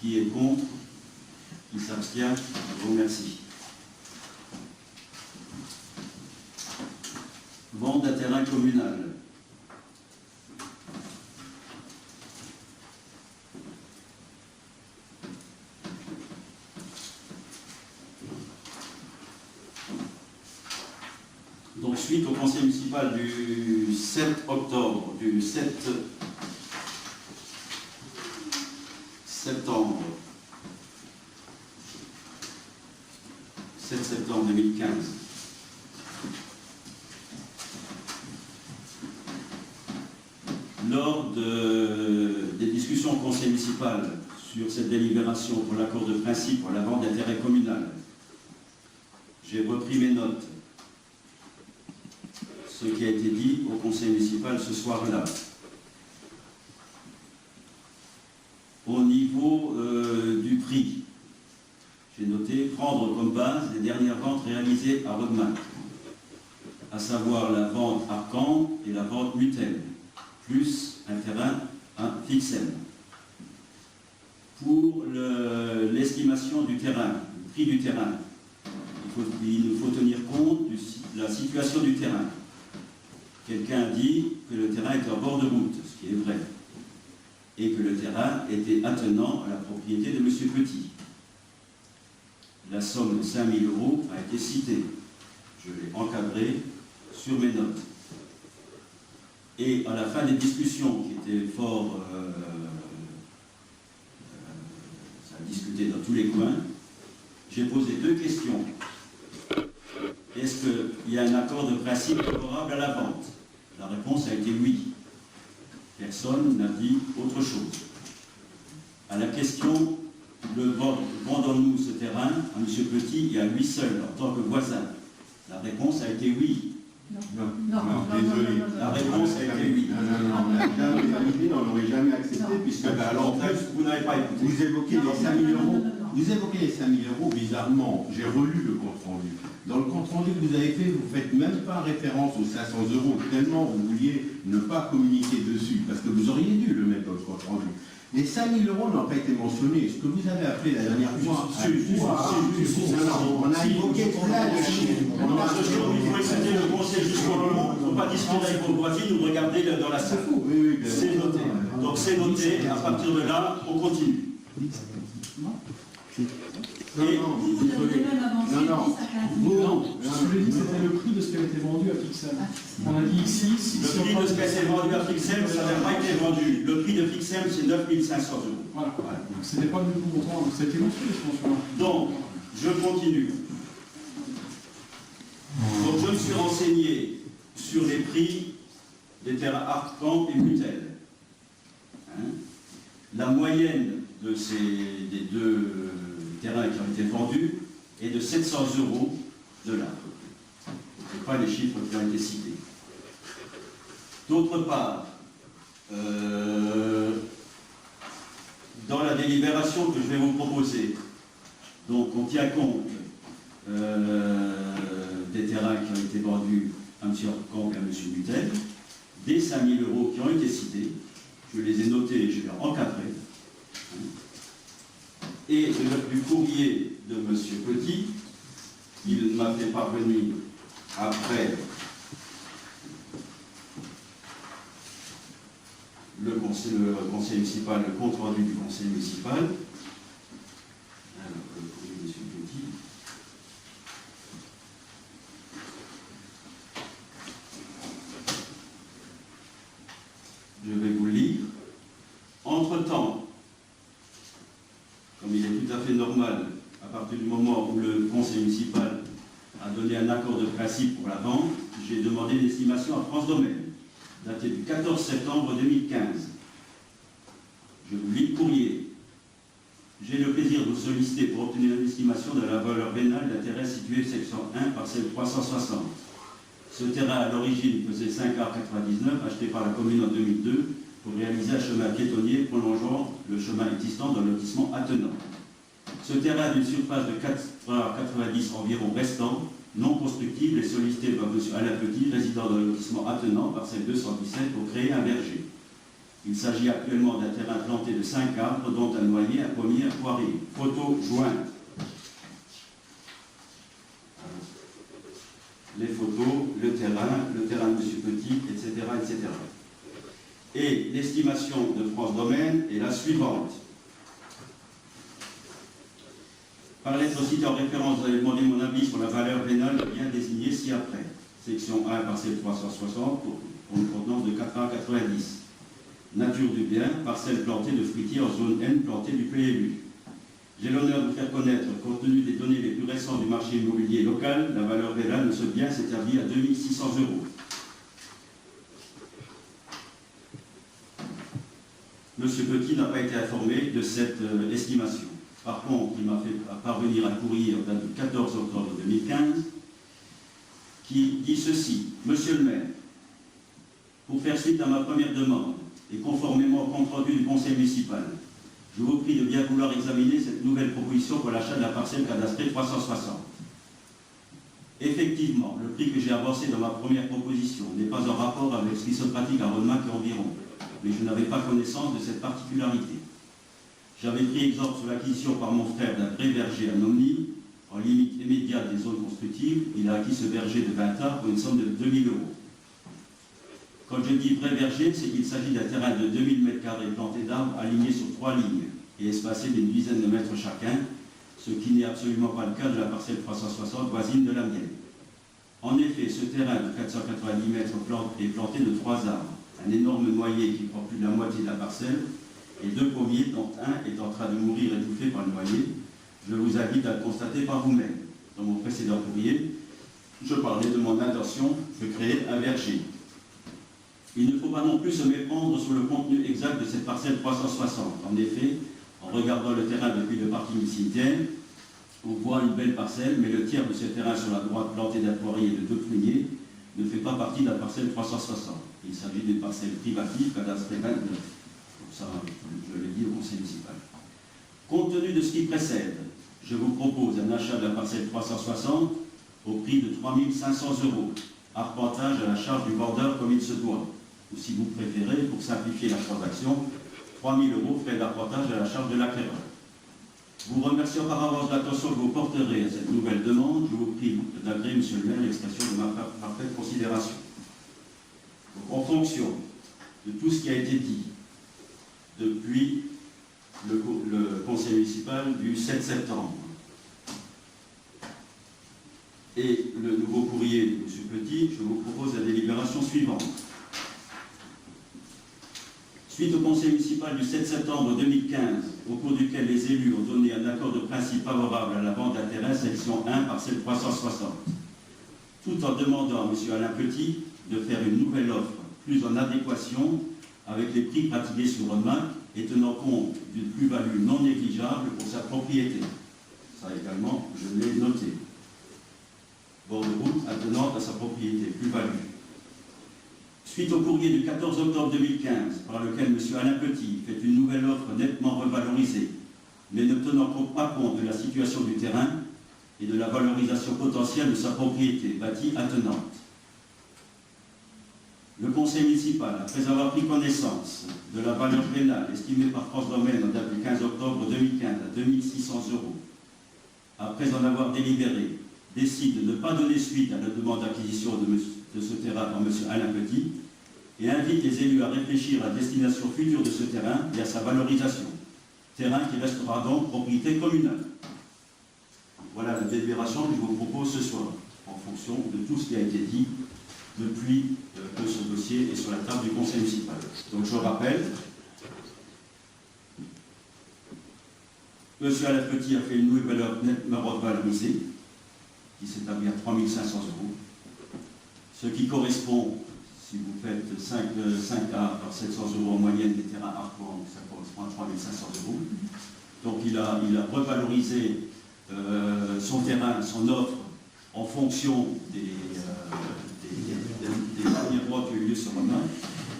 Qui est contre? Qui s'abstient? Je vous remercie. Vente d'un terrain communal. suite au conseil municipal du 7 octobre, du 7 septembre 2015, lors des discussions au conseil municipal sur cette délibération pour l'accord de principe pour la vente d'intérêt communal, j'ai repris mes notes, ce qui a été dit au conseil municipal ce soir-là. Au niveau du prix, j'ai noté prendre comme base les dernières ventes réalisées à Rodman, à savoir la vente Arcan et la vente Mutel, plus un terrain à Fixem. Pour l'estimation du terrain, le prix du terrain, il nous faut tenir compte de la situation du terrain. Quelqu'un a dit que le terrain était en bord de route, ce qui est vrai, et que le terrain était attenant à la propriété de M. Petit. La somme de 5 000 € a été citée. Je l'ai encadrée sur mes notes. Et à la fin des discussions, qui étaient fort... ça a discuté dans tous les coins, j'ai posé 2 questions. Est-ce qu'il y a un accord de principe favorable à la vente? La réponse a été oui. Personne n'a dit autre chose. À la question, vendons-nous ce terrain à M. Petit et à lui seul, en tant que voisin? La réponse a été oui. Non, désolé. La réponse a été oui. On n'aurait jamais accepté, Non. puisque Alors, en fait, vous n'avez pas écouté. vous évoquez les 5 000 €. Vous évoquez les 5 000 €, bizarrement, j'ai relu le compte rendu. Dans le compte rendu que vous avez fait, vous ne faites même pas référence aux 500 €, tellement vous vouliez ne pas communiquer dessus, parce que vous auriez dû le mettre dans le compte rendu. Les 5 000 € n'ont pas été mentionnés. Ce que vous avez appelé la dernière fois... On a évoqué plein de chiffres. Il faut écouter le conseil jusqu'au bout. Il ne faut pas discuter avec vos voisines ou regarder dans la salle. C'est noté. Donc c'est noté. À partir de là, on continue. Vous avez même avancé 10 à 15 000 €. Non, je l'ai dit, c'était le prix de ce qui a été vendu à Fixem. On a dit ici, Le prix de ce qui a été vendu à Fixem, ça n'a pas été vendu. Le prix de Fixem, c'est 9 500 €. Voilà. Donc c'était pas le même montant, donc ça a été mentionné, je pense. Donc, je continue. Donc, je me suis renseigné sur les prix des terrains Arcan et Mutel. Hein? La moyenne des 2 terrains qui ont été vendus est de 700 € de l'art. Ce ne sont pas les chiffres qui ont été cités. D'autre part, dans la délibération que je vais vous proposer, donc on tient compte des terrains qui ont été vendus à M. Arcan et à M. Mutel, des 5 000 € qui ont été cités, je les ai notés et je les ai encadrés, et du courrier de M. Petit, il m'a fait parvenir après le conseil municipal, le compte rendu du conseil municipal. Alors, le courrier de M. Petit. Je vais vous le lire. Entre-temps, comme il est tout à fait normal, à partir du moment où le conseil municipal a donné un accord de principe pour la vente, j'ai demandé une estimation à France Domaine, datée du 14 septembre 2015. Je vous lis le courrier. J'ai le plaisir de vous solliciter pour obtenir une estimation de la valeur vénale d'intérêt située section 1, parcelle 360. Ce terrain, à l'origine, faisait 5,99 h, acheté par la commune en 2002 pour réaliser un chemin piétonnier prolongeant le chemin existant dans le lotissement attenant. Ce terrain d'une surface de 4,90 environ restant, non constructible, est sollicité par M. Alain Petit, résident dans le lotissement attenant, parcelle 217, pour créer un verger. Il s'agit actuellement d'un terrain planté de 5 arbres, dont un noyer, un pommier, un poirier. Photo jointe. Les photos, le terrain de M. Petit, etc., etc. Et l'estimation de France Domaine est la suivante. Par lettre citée en référence, vous avez demandé mon avis sur la valeur vénale bien désignée ci-après. section 1, parcelle 360, pour une contenance de 4 ans 90. Nature du bien, parcelle plantée de fruitiers en zone N plantée du PLU. J'ai l'honneur de vous faire connaître, compte tenu des données les plus récentes du marché immobilier local, la valeur réelle de ce bien s'établit à 2 600 €. Monsieur Petit n'a pas été informé de cette estimation. Par contre, il m'a fait parvenir un courrier en date du 14 octobre 2015 qui dit ceci. Monsieur le maire, pour faire suite à ma première demande et conformément au compte rendu du conseil municipal, je vous prie de bien vouloir examiner cette nouvelle proposition pour l'achat de la parcelle cadastrée 360. Effectivement, le prix que j'ai avancé dans ma première proposition n'est pas en rapport avec ce qui se pratique à Rodemack et environ, mais je n'avais pas connaissance de cette particularité. J'avais pris exemple sur l'acquisition par mon frère d'un vrai verger à Nomny, en limite immédiate des zones constructives. Il a acquis ce verger de 20 arts pour une somme de 2 000 €. Quand je dis vrai verger, c'est qu'il s'agit d'un terrain de 2000 m² planté d'arbres alignés sur 3 lignes et espacés d'une dizaine de mètres chacun, ce qui n'est absolument pas le cas de la parcelle 360 voisine de la mienne. En effet, ce terrain de 490 mètres est planté de 3 arbres, un énorme noyer qui prend plus de la moitié de la parcelle, et 2 pommiers, dont un est en train de mourir étouffé par le noyer. Je vous invite à le constater par vous-même. Dans mon précédent courrier, je parlais de mon intention de créer un verger. Il ne faut pas non plus se méprendre sur le contenu exact de cette parcelle 360. En effet, en regardant le terrain depuis le parking du cimetière, on voit une belle parcelle, mais le tiers de ce terrain sur la droite planté d'un poirier et de 2 pruniers ne fait pas partie de la parcelle 360. Il s'agit d'une parcelle privative, cadastrée 29. Ça, je l'ai dit au conseil municipal. Compte tenu de ce qui précède, je vous propose un achat de la parcelle 360 au prix de 3 500 €, arpentage à la charge du vendeur comme il se doit. Ou si vous préférez, pour simplifier la transaction, 3 000 € frais d'arpentage à la charge de l'acquéreur. Vous remerciant par avance de l'attention que vous porterez à cette nouvelle demande, je vous prie d'agréer, monsieur le maire, l'expression de ma parfaite considération. Donc, en fonction de tout ce qui a été dit depuis le conseil municipal du 7 septembre et le nouveau courrier de M. Petit, je vous propose la délibération suivante. Suite au conseil municipal du 7 septembre 2015, au cours duquel les élus ont donné un accord de principe favorable à la vente d'intérêt section 1, parcelle 360, tout en demandant à M. Alain Petit de faire une nouvelle offre plus en adéquation avec les prix pratiqués sur Rodemack et tenant compte d'une plus-value non négligeable pour sa propriété. Ça également, je l'ai noté. Bord de route attenante à sa propriété, plus-value. Suite au courrier du 14 octobre 2015, par lequel M. Alain Petit fait une nouvelle offre nettement revalorisée, mais ne tenant pas compte de la situation du terrain et de la valorisation potentielle de sa propriété bâtie attenante. Le conseil municipal, après avoir pris connaissance de la valeur pénale estimée par France Domaine en date du 15 octobre 2015 à 2 600 €, après en avoir délibéré, décide de ne pas donner suite à la demande d'acquisition de ce terrain par M. Alain Petit et invite les élus à réfléchir à la destination future de ce terrain et à sa valorisation. Terrain qui restera donc propriété communale. Voilà la délibération que je vous propose ce soir, en fonction de tout ce qui a été dit depuis que ce dossier est sur la table du conseil municipal. Donc je rappelle, M. Alain Petit a fait une nouvelle valeur nettement revalorisée, qui s'établit à 3 500 €, ce qui correspond, si vous faites 5 arts par 700 € en moyenne des terrains arpents, ça correspond à 3 500 €. Donc il a revalorisé son terrain, son offre, en fonction des derniers droits qui ont eu lieu sur Rodemack.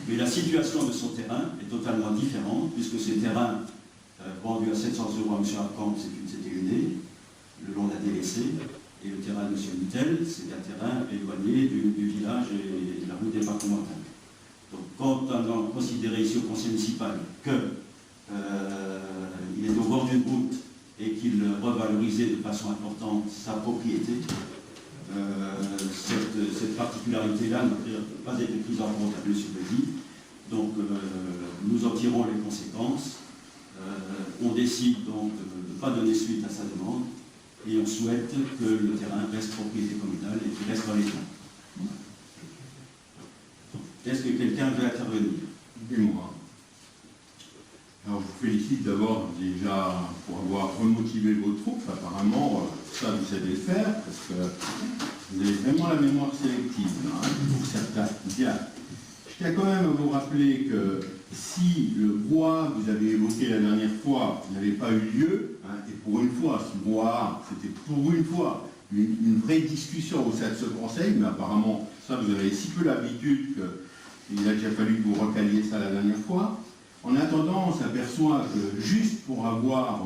Mais la situation de son terrain est totalement différente, puisque ce terrain vendu à 700 € à M. Arcand, c'était une haie, le long d'un délaissé. Et le terrain de M. Mittel, c'est un terrain éloigné du village et de la route départementale. Donc, quand on a considéré ici au conseil municipal qu'il est au bord d'une route et qu'il revalorisait de façon importante sa propriété, cette particularité-là n'a pas été prise en compte à M. Petit. Donc, nous en tirons les conséquences. On décide donc de ne pas donner suite à sa demande. Et on souhaite que le terrain reste propriété communale et qu'il reste dans les temps. Est-ce que quelqu'un veut intervenir? Et moi. Alors, je vous félicite d'abord déjà pour avoir remotivé vos troupes. Apparemment, ça, vous savez le faire, parce que vous avez vraiment la mémoire sélective, hein, pour certains. Bien. Je tiens quand même à vous rappeler que si le bois que vous avez évoqué la dernière fois n'avait pas eu lieu, hein, et pour une fois, ce bois, c'était pour une fois une vraie discussion au sein de ce conseil, mais apparemment, ça, vous avez si peu l'habitude qu'il a déjà fallu que vous recaliez ça la dernière fois. En attendant, on s'aperçoit que juste pour avoir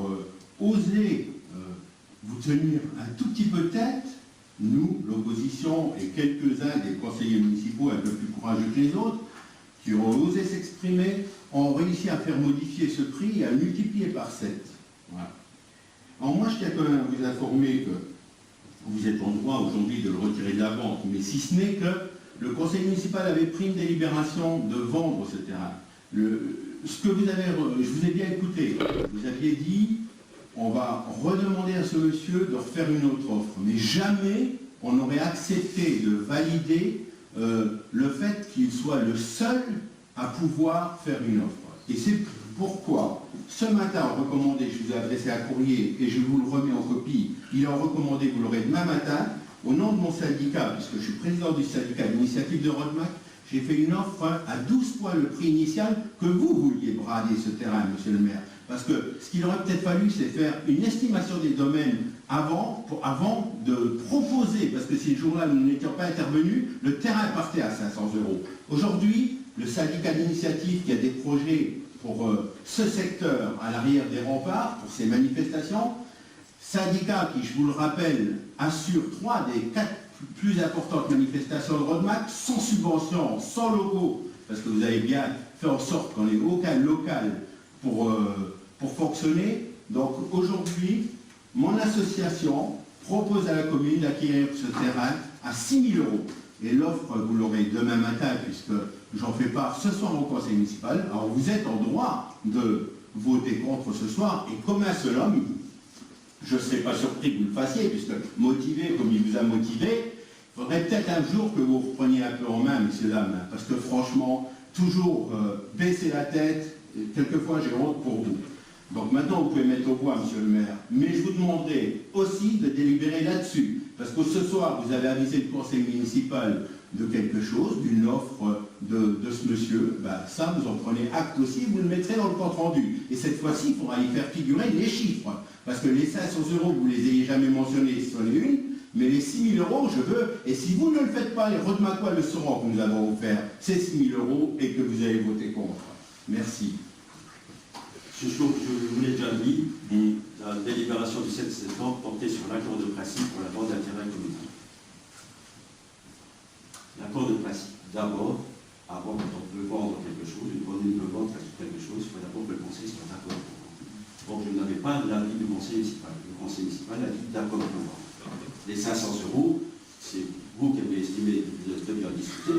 osé vous tenir un tout petit peu tête, nous, l'opposition et quelques-uns des conseillers municipaux un peu plus courageux que les autres, qui ont osé s'exprimer, ont réussi à faire modifier ce prix et à le multiplier par 7. Voilà. Alors moi, je tiens quand même à vous informer que vous êtes en droit aujourd'hui de le retirer de la vente, mais si ce n'est que le conseil municipal avait pris une délibération de vendre ce terrain. Ce que vous avez, je vous ai bien écouté, vous aviez dit, on va redemander à ce monsieur de refaire une autre offre, mais jamais on n'aurait accepté de valider le fait qu'il soit le seul à pouvoir faire une offre. Et c'est pourquoi, ce matin, on recommandait, je vous ai adressé un courrier et je vous le remets en copie, il a recommandé, vous l'aurez demain matin, au nom de mon syndicat, puisque je suis président du syndicat d'initiative de Rodemack, j'ai fait une offre à 12 fois le prix initial que vous vouliez brader ce terrain, monsieur le maire. Parce que ce qu'il aurait peut-être fallu, c'est faire une estimation des domaines avant de proposer, parce que si le jour-là nous n'étions pas intervenus, le terrain partait à 500 €. Aujourd'hui, le syndicat d'initiative qui a des projets pour ce secteur à l'arrière des remparts, pour ces manifestations, syndicat qui, je vous le rappelle, assure 3 des 4 plus importantes manifestations de Rodemack, sans subvention, sans logo, parce que vous avez bien fait en sorte qu'on n'ait aucun local pour fonctionner. Donc aujourd'hui, mon association propose à la commune d'acquérir ce terrain à 6 000 €. Et l'offre, vous l'aurez demain matin, puisque j'en fais part ce soir au conseil municipal. Alors vous êtes en droit de voter contre ce soir, et comme un seul homme, je ne serais pas surpris que vous le fassiez, puisque motivé comme il vous a motivé, il faudrait peut-être un jour que vous repreniez un peu en main, messieurs, dames, parce que franchement, toujours baisser la tête, et quelquefois j'ai honte pour vous. Donc maintenant, vous pouvez mettre au point, monsieur le maire, mais je vous demanderai aussi de délibérer là-dessus, parce que ce soir, vous avez avisé le conseil municipal de quelque chose, d'une offre de ce monsieur, ben, ça, vous en prenez acte aussi, vous le mettrez dans le compte rendu. Et cette fois-ci, il faudra y faire figurer les chiffres, parce que les 500 €, vous ne les ayez jamais mentionnés, ce sont les une, mais les 6 000 € je veux, et si vous ne le faites pas, les Rodemackois le sauront que nous avons offert ces 6 000 € et que vous avez voté contre. Merci. Je vous l'ai déjà dit, la délibération du 7 septembre portait sur l'accord de principe pour la vente d'intérêt communal. L'accord de principe, d'abord, avant quand on peut vendre quelque chose, une commune peut vendre quelque chose, il faut d'abord que le conseil soit d'accord pour vendre. Donc je n'avais pas l'avis du conseil municipal. Le conseil municipal a dit d'accord pour vendre. Les 500 €, c'est vous qui avez estimé de bien discuter,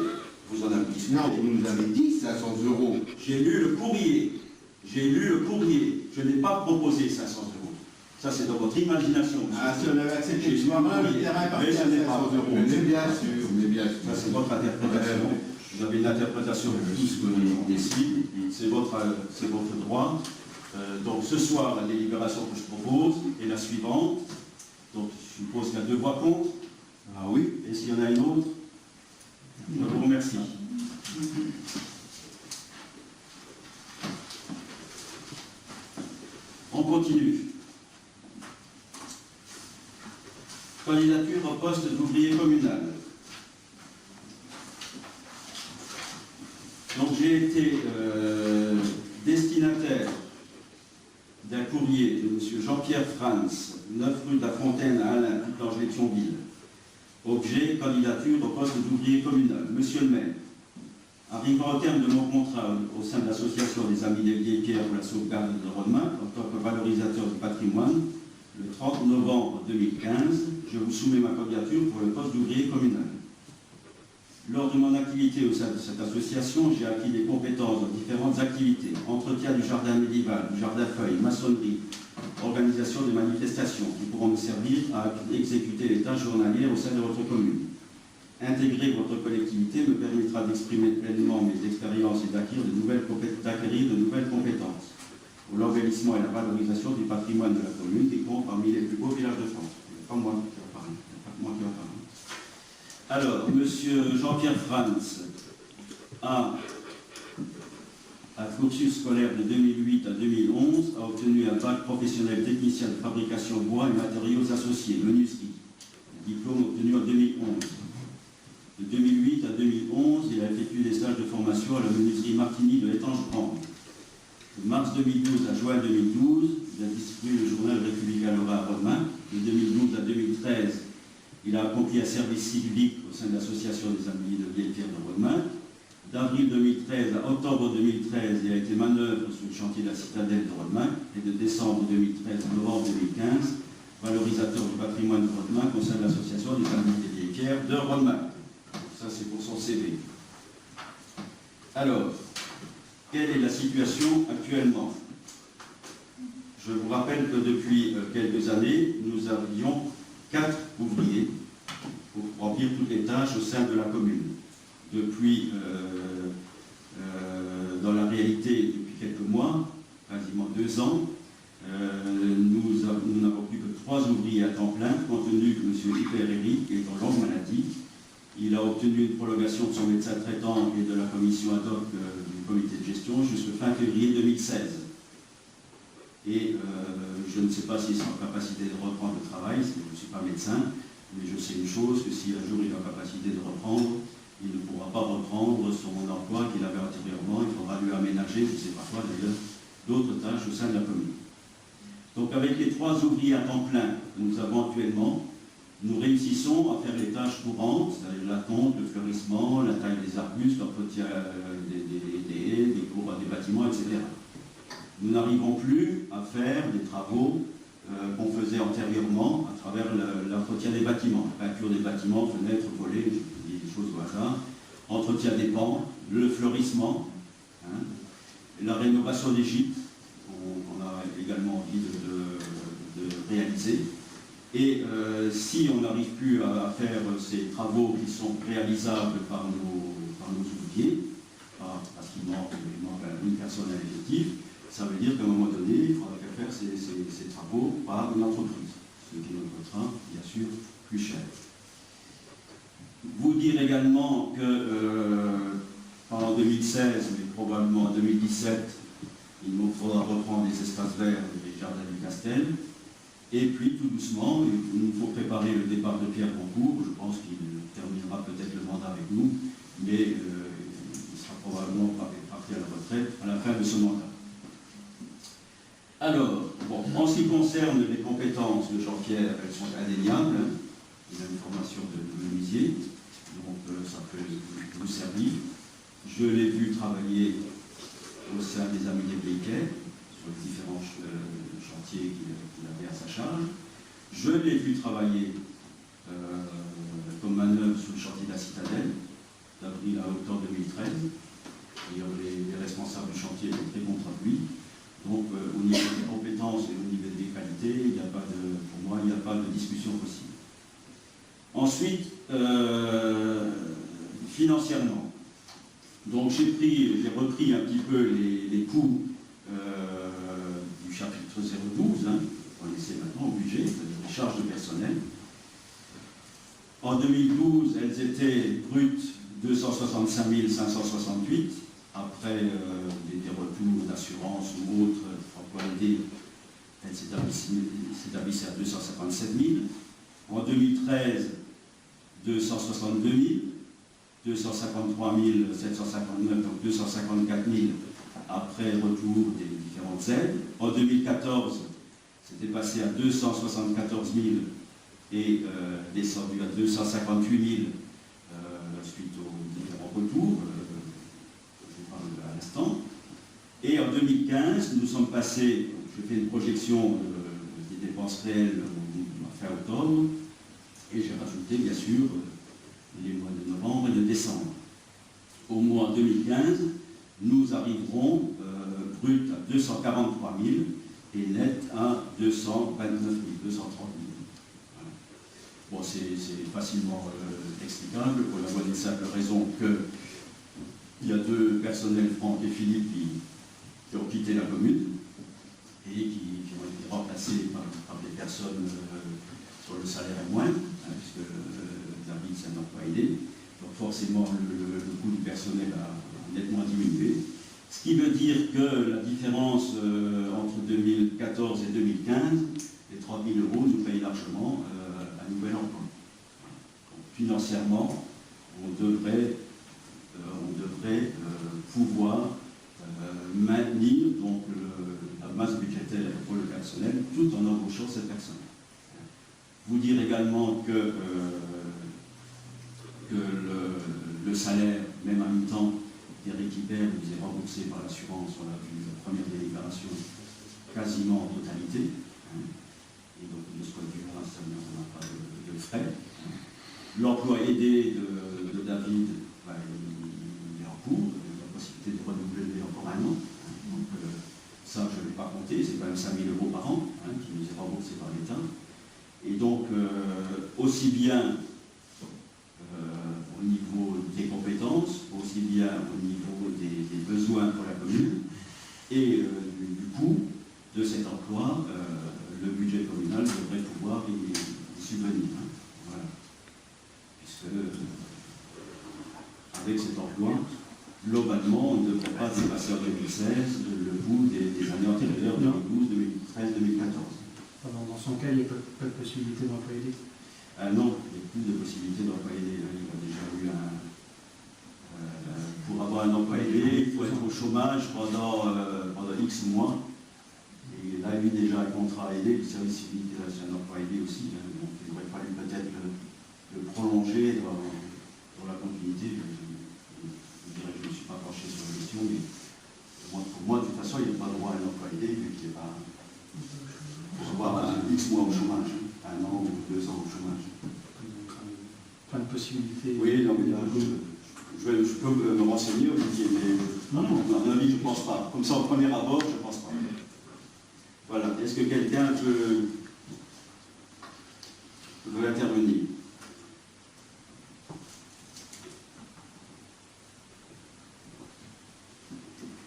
vous en avez discuté. Non, vous nous avez dit 500 €. J'ai lu le courrier. J'ai lu le courrier. Je n'ai pas proposé 500 €. Ça, c'est dans votre imagination. Ah, si on avait accepté ce soir-là, le terrain partait à 500 €. Mais bien sûr, mais bien sûr. Ça, c'est votre interprétation. Vous avez une interprétation de tout ce que l'on décide. C'est votre droit. Donc, ce soir, la délibération que je propose est la suivante. Donc, je suppose qu'il y a 2 voix contre. Ah oui. Et s'il y en a une autre, je vous remercie. On continue. Candidature au poste d'ouvrier communal. Donc j'ai été destinataire d'un courrier de M. Jean-Pierre Franz, 9 rue de la Fontaine à Alain, tout dans Thionville. Objet, candidature au poste d'ouvrier communal. Monsieur le maire, arrivant au terme de mon contrat au sein de l'association des Amis des Vieilles Pierres pour la sauvegarde de Rodemack, en tant que valorisateur du patrimoine, le 30 novembre 2015, je vous soumets ma candidature pour le poste d'ouvrier communal. Lors de mon activité au sein de cette association, j'ai acquis des compétences dans différentes activités. Entretien du jardin médiéval, du jardin feuille, maçonnerie, organisation des manifestations qui pourront me servir à exécuter les tâches journalières au sein de votre commune. Intégrer votre collectivité me permettra d'exprimer pleinement mes expériences et d'acquérir de nouvelles compétences pour l'embellissement et la valorisation du patrimoine de la commune qui compte parmi les plus beaux villages de France. Ce n'est pas moi qui en parle. Alors, M. Jean-Pierre Franz a cursus scolaire de 2008 à 2011, a obtenu un bac professionnel technicien de fabrication bois et matériaux associés, menuiserie, diplôme obtenu en 2011. De 2008 à 2011, il a effectué des stages de formation à la menuiserie Martigny de Étanges-Brandes. De mars 2012 à juin 2012, il a distribué le journal républicain Lorrain à Rodemain. De 2012 à 2013, il a accompli un service civique au sein de l'association des amis de Vieille-Pierre de Rodemain. D'avril 2013 à octobre 2013, il a été manœuvre sur le chantier de la citadelle de Rodemain. Et de décembre 2013 à novembre 2015, valorisateur du patrimoine de Rodemain au sein de l'association des amis de Vieille-Pierre de Rodemain. Ça, c'est pour son CV. Alors, quelle est la situation actuellement? Je vous rappelle que depuis quelques années, nous avions 4 ouvriers pour remplir toutes les tâches au sein de la commune. Depuis, dans la réalité, depuis quelques mois, quasiment 2 ans, nous n'avons plus que 3 ouvriers à temps plein, compte tenu que M. Hyper-Éric est en longue maladie. Il a obtenu une prolongation de son médecin traitant et de la commission ad hoc du comité de gestion jusqu'au fin février 2016. Et je ne sais pas s'il est en capacité de reprendre le travail, je ne suis pas médecin, mais je sais une chose, que si un jour il est en capacité de reprendre, il ne pourra pas reprendre son emploi qu'il avait antérieurement, il faudra lui aménager, je ne sais pas quoi d'ailleurs, d'autres tâches au sein de la commune. Donc avec les 3 ouvriers à temps plein que nous avons actuellement, nous réussissons à faire les tâches courantes, c'est-à-dire la tonte, le fleurissement, la taille des arbustes, l'entretien des haies, des cours des bâtiments, etc. Nous n'arrivons plus à faire des travaux qu'on faisait antérieurement à travers l'entretien des bâtiments, la peinture des bâtiments, fenêtres, volets, je dis des choses au hasard, entretien des pans, le fleurissement, la rénovation des gîtes, qu'on a également envie de réaliser. Et si on n'arrive plus à faire ces travaux qui sont réalisables par nos ouvriers, parce qu'il manque une personne à l'effectif, ça veut dire qu'à un moment donné, il faudra faire ces travaux par une entreprise, ce qui nous coûtera, bien sûr, plus cher. Vous dire également que pendant 2016, mais probablement en 2017, il nous faudra reprendre les espaces verts des jardins du Castel. Et puis, tout doucement, il nous faut préparer le départ de Pierre Boncourt. Je pense qu'il terminera peut-être le mandat avec nous, mais il sera probablement parti à la retraite à la fin de ce mandat. Alors, bon, en ce qui concerne les compétences de Jean-Pierre, elles sont indéniables. Il a une formation de menuisier, donc ça peut nous servir. Je l'ai vu travailler au sein des Amis des Vieille-Pierre, sur les différents chantiers qu'il avait à sa charge. Je l'ai vu travailler comme manœuvre sur le chantier de la citadelle, d'avril à octobre 2013. Les responsables du chantier étaient très contents de lui. Donc, au niveau des compétences et au niveau des qualités, pour moi, il n'y a pas de discussion possible. Ensuite, financièrement. Donc, j'ai repris un petit peu les coûts du chapitre 012, on laissait maintenant au budget, c'est-à-dire les charges de personnel. En 2012, elles étaient brutes 265 568, après des retours d'assurance ou autres emplois aidés, elles s'établissaient à 257 000. En 2013, 262 000, 253 759, donc 254 000 après retour des différentes aides. En 2014, c'était passé à 274 000 et descendu à 258 000 suite aux différents retours, je parle à l'instant. Et en 2015, nous sommes passés, je fais une projection des dépenses réelles à fin octobre, et j'ai rajouté bien sûr les mois de novembre et de décembre. Au mois 2015, nous arriverons brut à 243 000 et net à 229 000, 230 000. Voilà. Bon, c'est facilement explicable pour la bonne et simple raison qu'il y a deux personnels, Franck et Philippe, qui ont quitté la commune et qui ont été remplacés par des personnes sur le salaire est moins, puisque David c'est un emploi aidé. Donc forcément, le coût du personnel a nettement diminué. Ce qui veut dire que la différence entre 2014 et 2015, les 3 000 euros nous payent largement un nouvel emploi. Donc, financièrement, on devrait pouvoir maintenir donc, la masse budgétaire pour le personnel tout en embauchant cette personne. Vous dire également que le salaire, même à mi-temps, des récupère, vous est remboursé par l'assurance, on l'a vu la première délibération, quasiment en totalité. Et donc de ce point de vue-là, on n'a pas de frais. L'emploi aidé de David, il est en cours, il y a la possibilité de renouveler encore un an. Donc ça, je ne l'ai pas compté, c'est quand même 5 000 euros par an qui nous est remboursé par l'État. Et donc, aussi bien au niveau des compétences, aussi bien au niveau des besoins pour la commune, et du coût de cet emploi, le budget communal devrait pouvoir y subvenir. Voilà. Puisque, avec cet emploi, globalement, on ne devrait pas dépasser en 2016 le coût des années antérieures, 2012, 2013, 2014. Dans son cas, il n'y a pas de possibilité d'emploi aidé. Non, il n'y a plus de possibilité d'emploi aidé. Il a déjà eu pour avoir un emploi aidé, il faut être au chômage pendant X mois. Et il a eu déjà un contrat aidé, le service civique c'est un emploi aidé aussi. Donc il aurait fallu peut-être le prolonger dans la continuité. Je dirais que je ne me suis pas penché sur la question, mais pour moi, de toute façon, il n'y a pas droit à un emploi aidé, vu qu'il n'est pas. Pour avoir X mois au chômage, 1 an ou 2 ans au chômage. Pas de possibilité. Oui, non, mais là, je peux me renseigner, Olivier, mais non, à mon avis, je ne pense pas. Comme ça, au premier abord, je ne pense pas. Voilà. Est-ce que quelqu'un veut intervenir?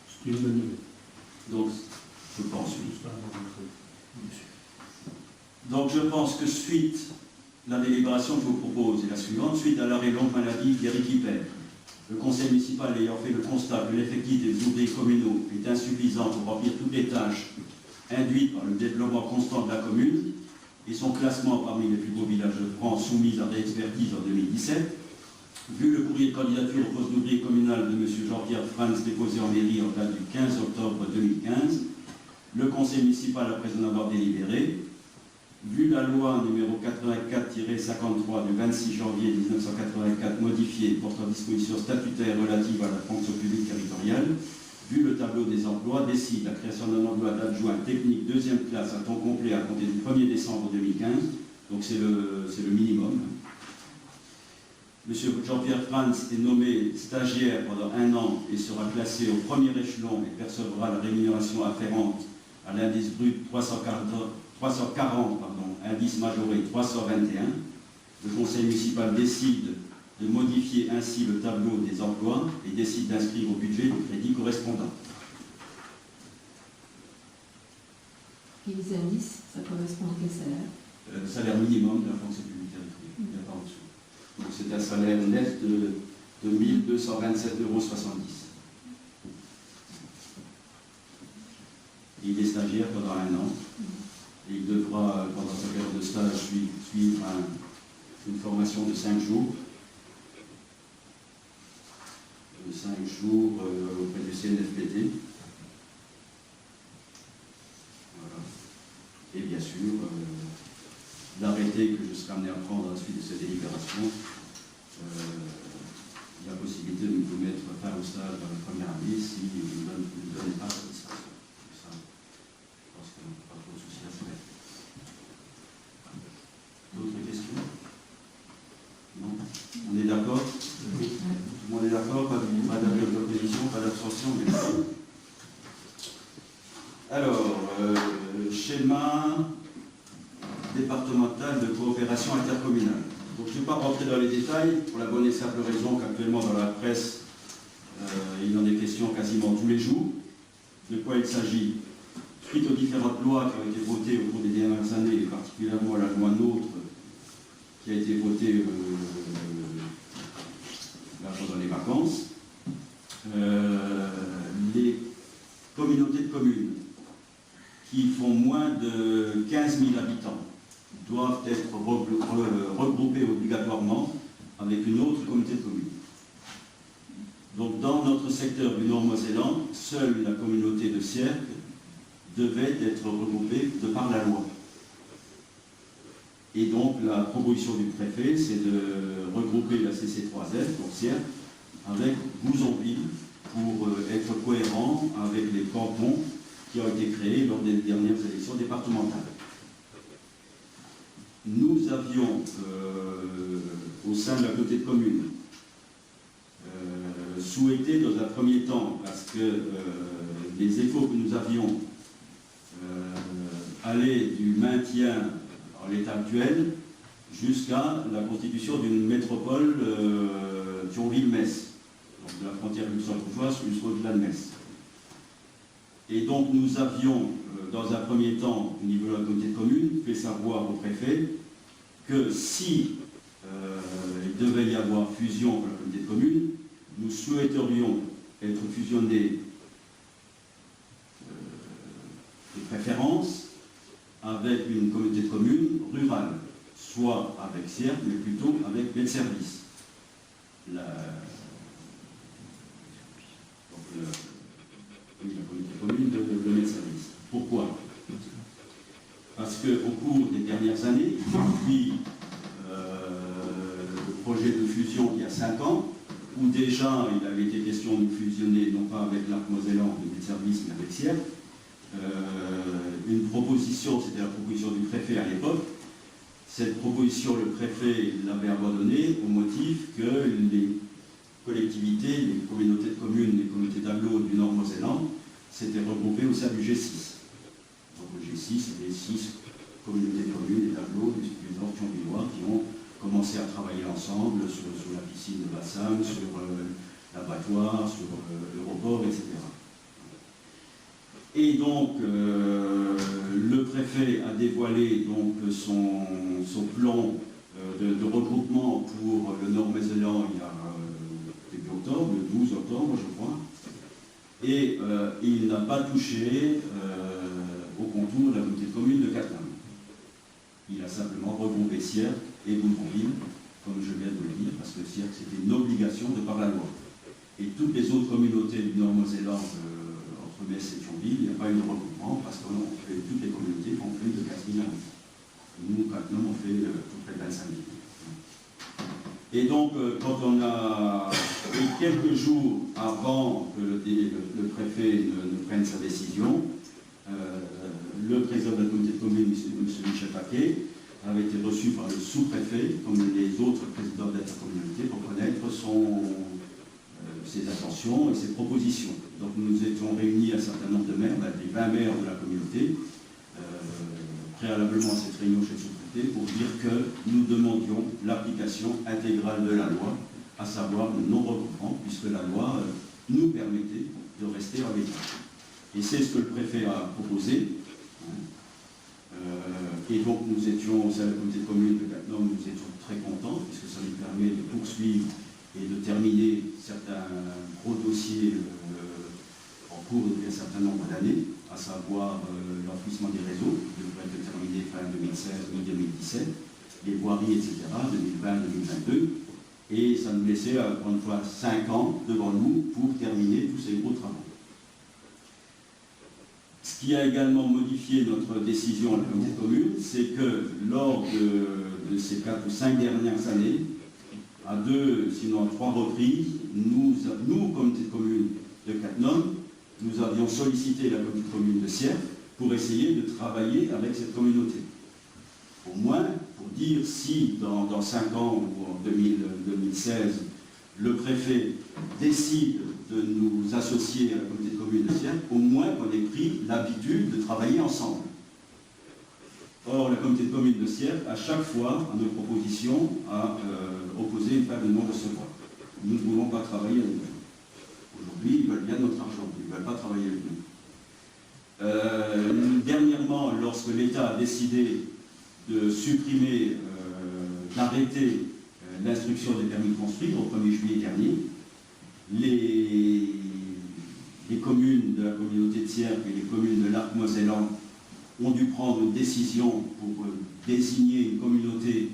C'est une bonne nouvelle. Donc, je pense, oui. Donc, je pense que suite, la délibération que je vous propose est la suivante. Suite à l'arrêt longue maladie d'Éric Hippert, le conseil municipal ayant fait le constat que l'effectif des ouvriers communaux est insuffisant pour remplir toutes les tâches induites par le développement constant de la commune et son classement parmi les plus beaux villages de France soumis à réexpertise en 2017, vu le courrier de candidature au poste d'ouvrier communal de M. Jean-Pierre Franz déposé en mairie en date du 15 octobre 2015, le conseil municipal, après en avoir délibéré, vu la loi numéro 84-53 du 26 janvier 1984 modifiée portant dispositions statutaires relatives à la fonction publique territoriale, vu le tableau des emplois, décide la création d'un emploi d'adjoint technique deuxième classe à temps complet à compter du 1er décembre 2015, donc c'est le minimum. Monsieur Jean-Pierre Franz est nommé stagiaire pendant 1 an et sera classé au premier échelon et percevra la rémunération afférente à l'indice brut 340, indice majoré 321. Le conseil municipal décide de modifier ainsi le tableau des emplois et décide d'inscrire au budget le crédit correspondant. Et les indices, ça correspond à quel salaire? Le salaire minimum de la fonction publique territoriale, il n'y a pas en dessous. Donc c'est un salaire net de 1 227,70 €. Il est stagiaire pendant 1 an. Et il devra, pendant sa période de stage, suivre une formation de 5 jours. De 5 jours auprès du CNFPT. Voilà. Et bien sûr, l'arrêté que je serai amené à prendre à la suite de cette délibération, la possibilité de nous mettre fin au stage dans la première année si vous ne donnez pas satisfaction. Ça, je pense qu'on n'a pas trop de soucis à se mettre. D'autres questions? Non? On est d'accord? Oui. Tout le monde est d'accord? Pas d'opposition, pas d'abstention? Alors, schéma départemental de coopération intercommunale. Donc je ne vais pas rentrer dans les détails, pour la bonne et simple raison qu'actuellement dans la presse, il en est question quasiment tous les jours. De quoi il s'agit? Suite aux différentes lois qui ont été votées au cours des dernières années, et particulièrement la loi NOTRe, qui a été votée là, pendant les vacances, les communautés de communes qui font moins de 15 000 habitants doivent être regroupées obligatoirement avec une autre communauté de communes. Donc dans notre secteur du Nord-Mosellan, seule la communauté de Sierck devait être regroupée de par la loi. Et donc la proposition du préfet, c'est de regrouper la CC3F pour Sierck avec Gouzonville pour être cohérent avec les cantons qui ont été créés lors des dernières élections départementales. Nous avions, au sein de la communauté de communes, souhaité dans un premier temps, parce que les échos que nous avions allaient du maintien en l'état actuel jusqu'à la constitution d'une métropole Thionville-Metz, donc de la frontière luxembourgeoise jusqu'au-delà de Metz. Et donc nous avions, dans un premier temps, au niveau de la communauté de communes, fait savoir au préfet que si il devait y avoir fusion pour la communauté de communes, nous souhaiterions être fusionnés de préférence avec une communauté de communes rurale, soit avec Sierck, mais plutôt avec Metz-Service. La communauté de communes de Metz-Service. Pourquoi? Parce qu'au cours des dernières années, depuis le projet de fusion il y a 5 ans, où déjà il avait été question de fusionner, non pas avec l'Arc Mosellan de Metz-Service, mais avec Sierck, une proposition, c'était la proposition du préfet à l'époque. Cette proposition, le préfet l'avait abandonnée au motif que les collectivités, les communautés de communes, les communautés d'agglomération du Nord-Mosellan s'étaient regroupées au sein du G6. Donc le G6, c'est les 6 communautés de communes et d'agglomération du Nord-Thionvillois qui ont commencé à travailler ensemble sur la piscine de Bassam, sur l'abattoir, sur l'aéroport, etc. Et donc, le préfet a dévoilé donc, son plan de regroupement pour le Nord-Mosellan il y a début octobre, le 12 octobre, je crois. Et il n'a pas touché au contour de la communauté de communes de Cattenom. Il a simplement regroupé Sierck et Bouleville, comme je viens de le dire, parce que Sierck, c'était une obligation de par la loi. Et toutes les autres communautés du Nord-Mosellan, entre Metz et Thionville, il n'y a pas eu de regroupement, parce que toutes les communautés font plus de 15 000 habitants. Nous, Cattenom, on fait tout près de 25 000. Et donc, quand on a eu quelques jours avant que le préfet ne prenne sa décision, le président de la communauté de communes, M. Michel Paquet, avait été reçu par le sous-préfet, comme les autres présidents de la communauté, pour connaître ses intentions et ses propositions. Donc nous étions réunis un certain nombre de maires, les 20 maires de la communauté, préalablement à cette réunion chez le sous-préfet, pour dire que nous demandions l'application intégrale de la loi, à savoir le non-regroupement, puisque la loi nous permettait de rester en l'état. Et c'est ce que le préfet a proposé. Et donc nous étions, au sein de la communauté de communes de Cattenom, nous étions très contents, puisque ça nous permet de poursuivre et de terminer certains gros dossiers en cours depuis un certain nombre d'années, à savoir l'enfouissement des réseaux, qui devrait être terminé fin 2016, mi-2017, les voiries, etc., 2020-2022, et ça nous laissait, encore une fois, 5 ans devant nous pour terminer tous ces gros travaux. Ce qui a également modifié notre décision à la communauté de communes, c'est que lors de ces 4 ou 5 dernières années, à 2, sinon à 3 reprises, nous, communauté de communes de Cattenom, nous avions sollicité la communauté de communes de Sierck pour essayer de travailler avec cette communauté. Au moins, pour dire si dans 5 ans ou en 2016, le préfet décide de nous associer à la communauté de communes de Sierck, au moins qu'on ait pris l'habitude de travailler ensemble. Or, la communauté de communes de Sierre, à chaque fois, à nos propositions, a opposé une faible non-recevoir. Nous ne voulons pas travailler avec eux. Aujourd'hui, ils veulent bien notre argent, ils ne veulent pas travailler avec nous. Dernièrement, lorsque l'État a décidé de supprimer, d'arrêter l'instruction des permis de construire au 1er juillet dernier, les communes de la communauté de Sierre et les communes de l'Arc-Mosellan ont dû prendre une décision pour désigner une communauté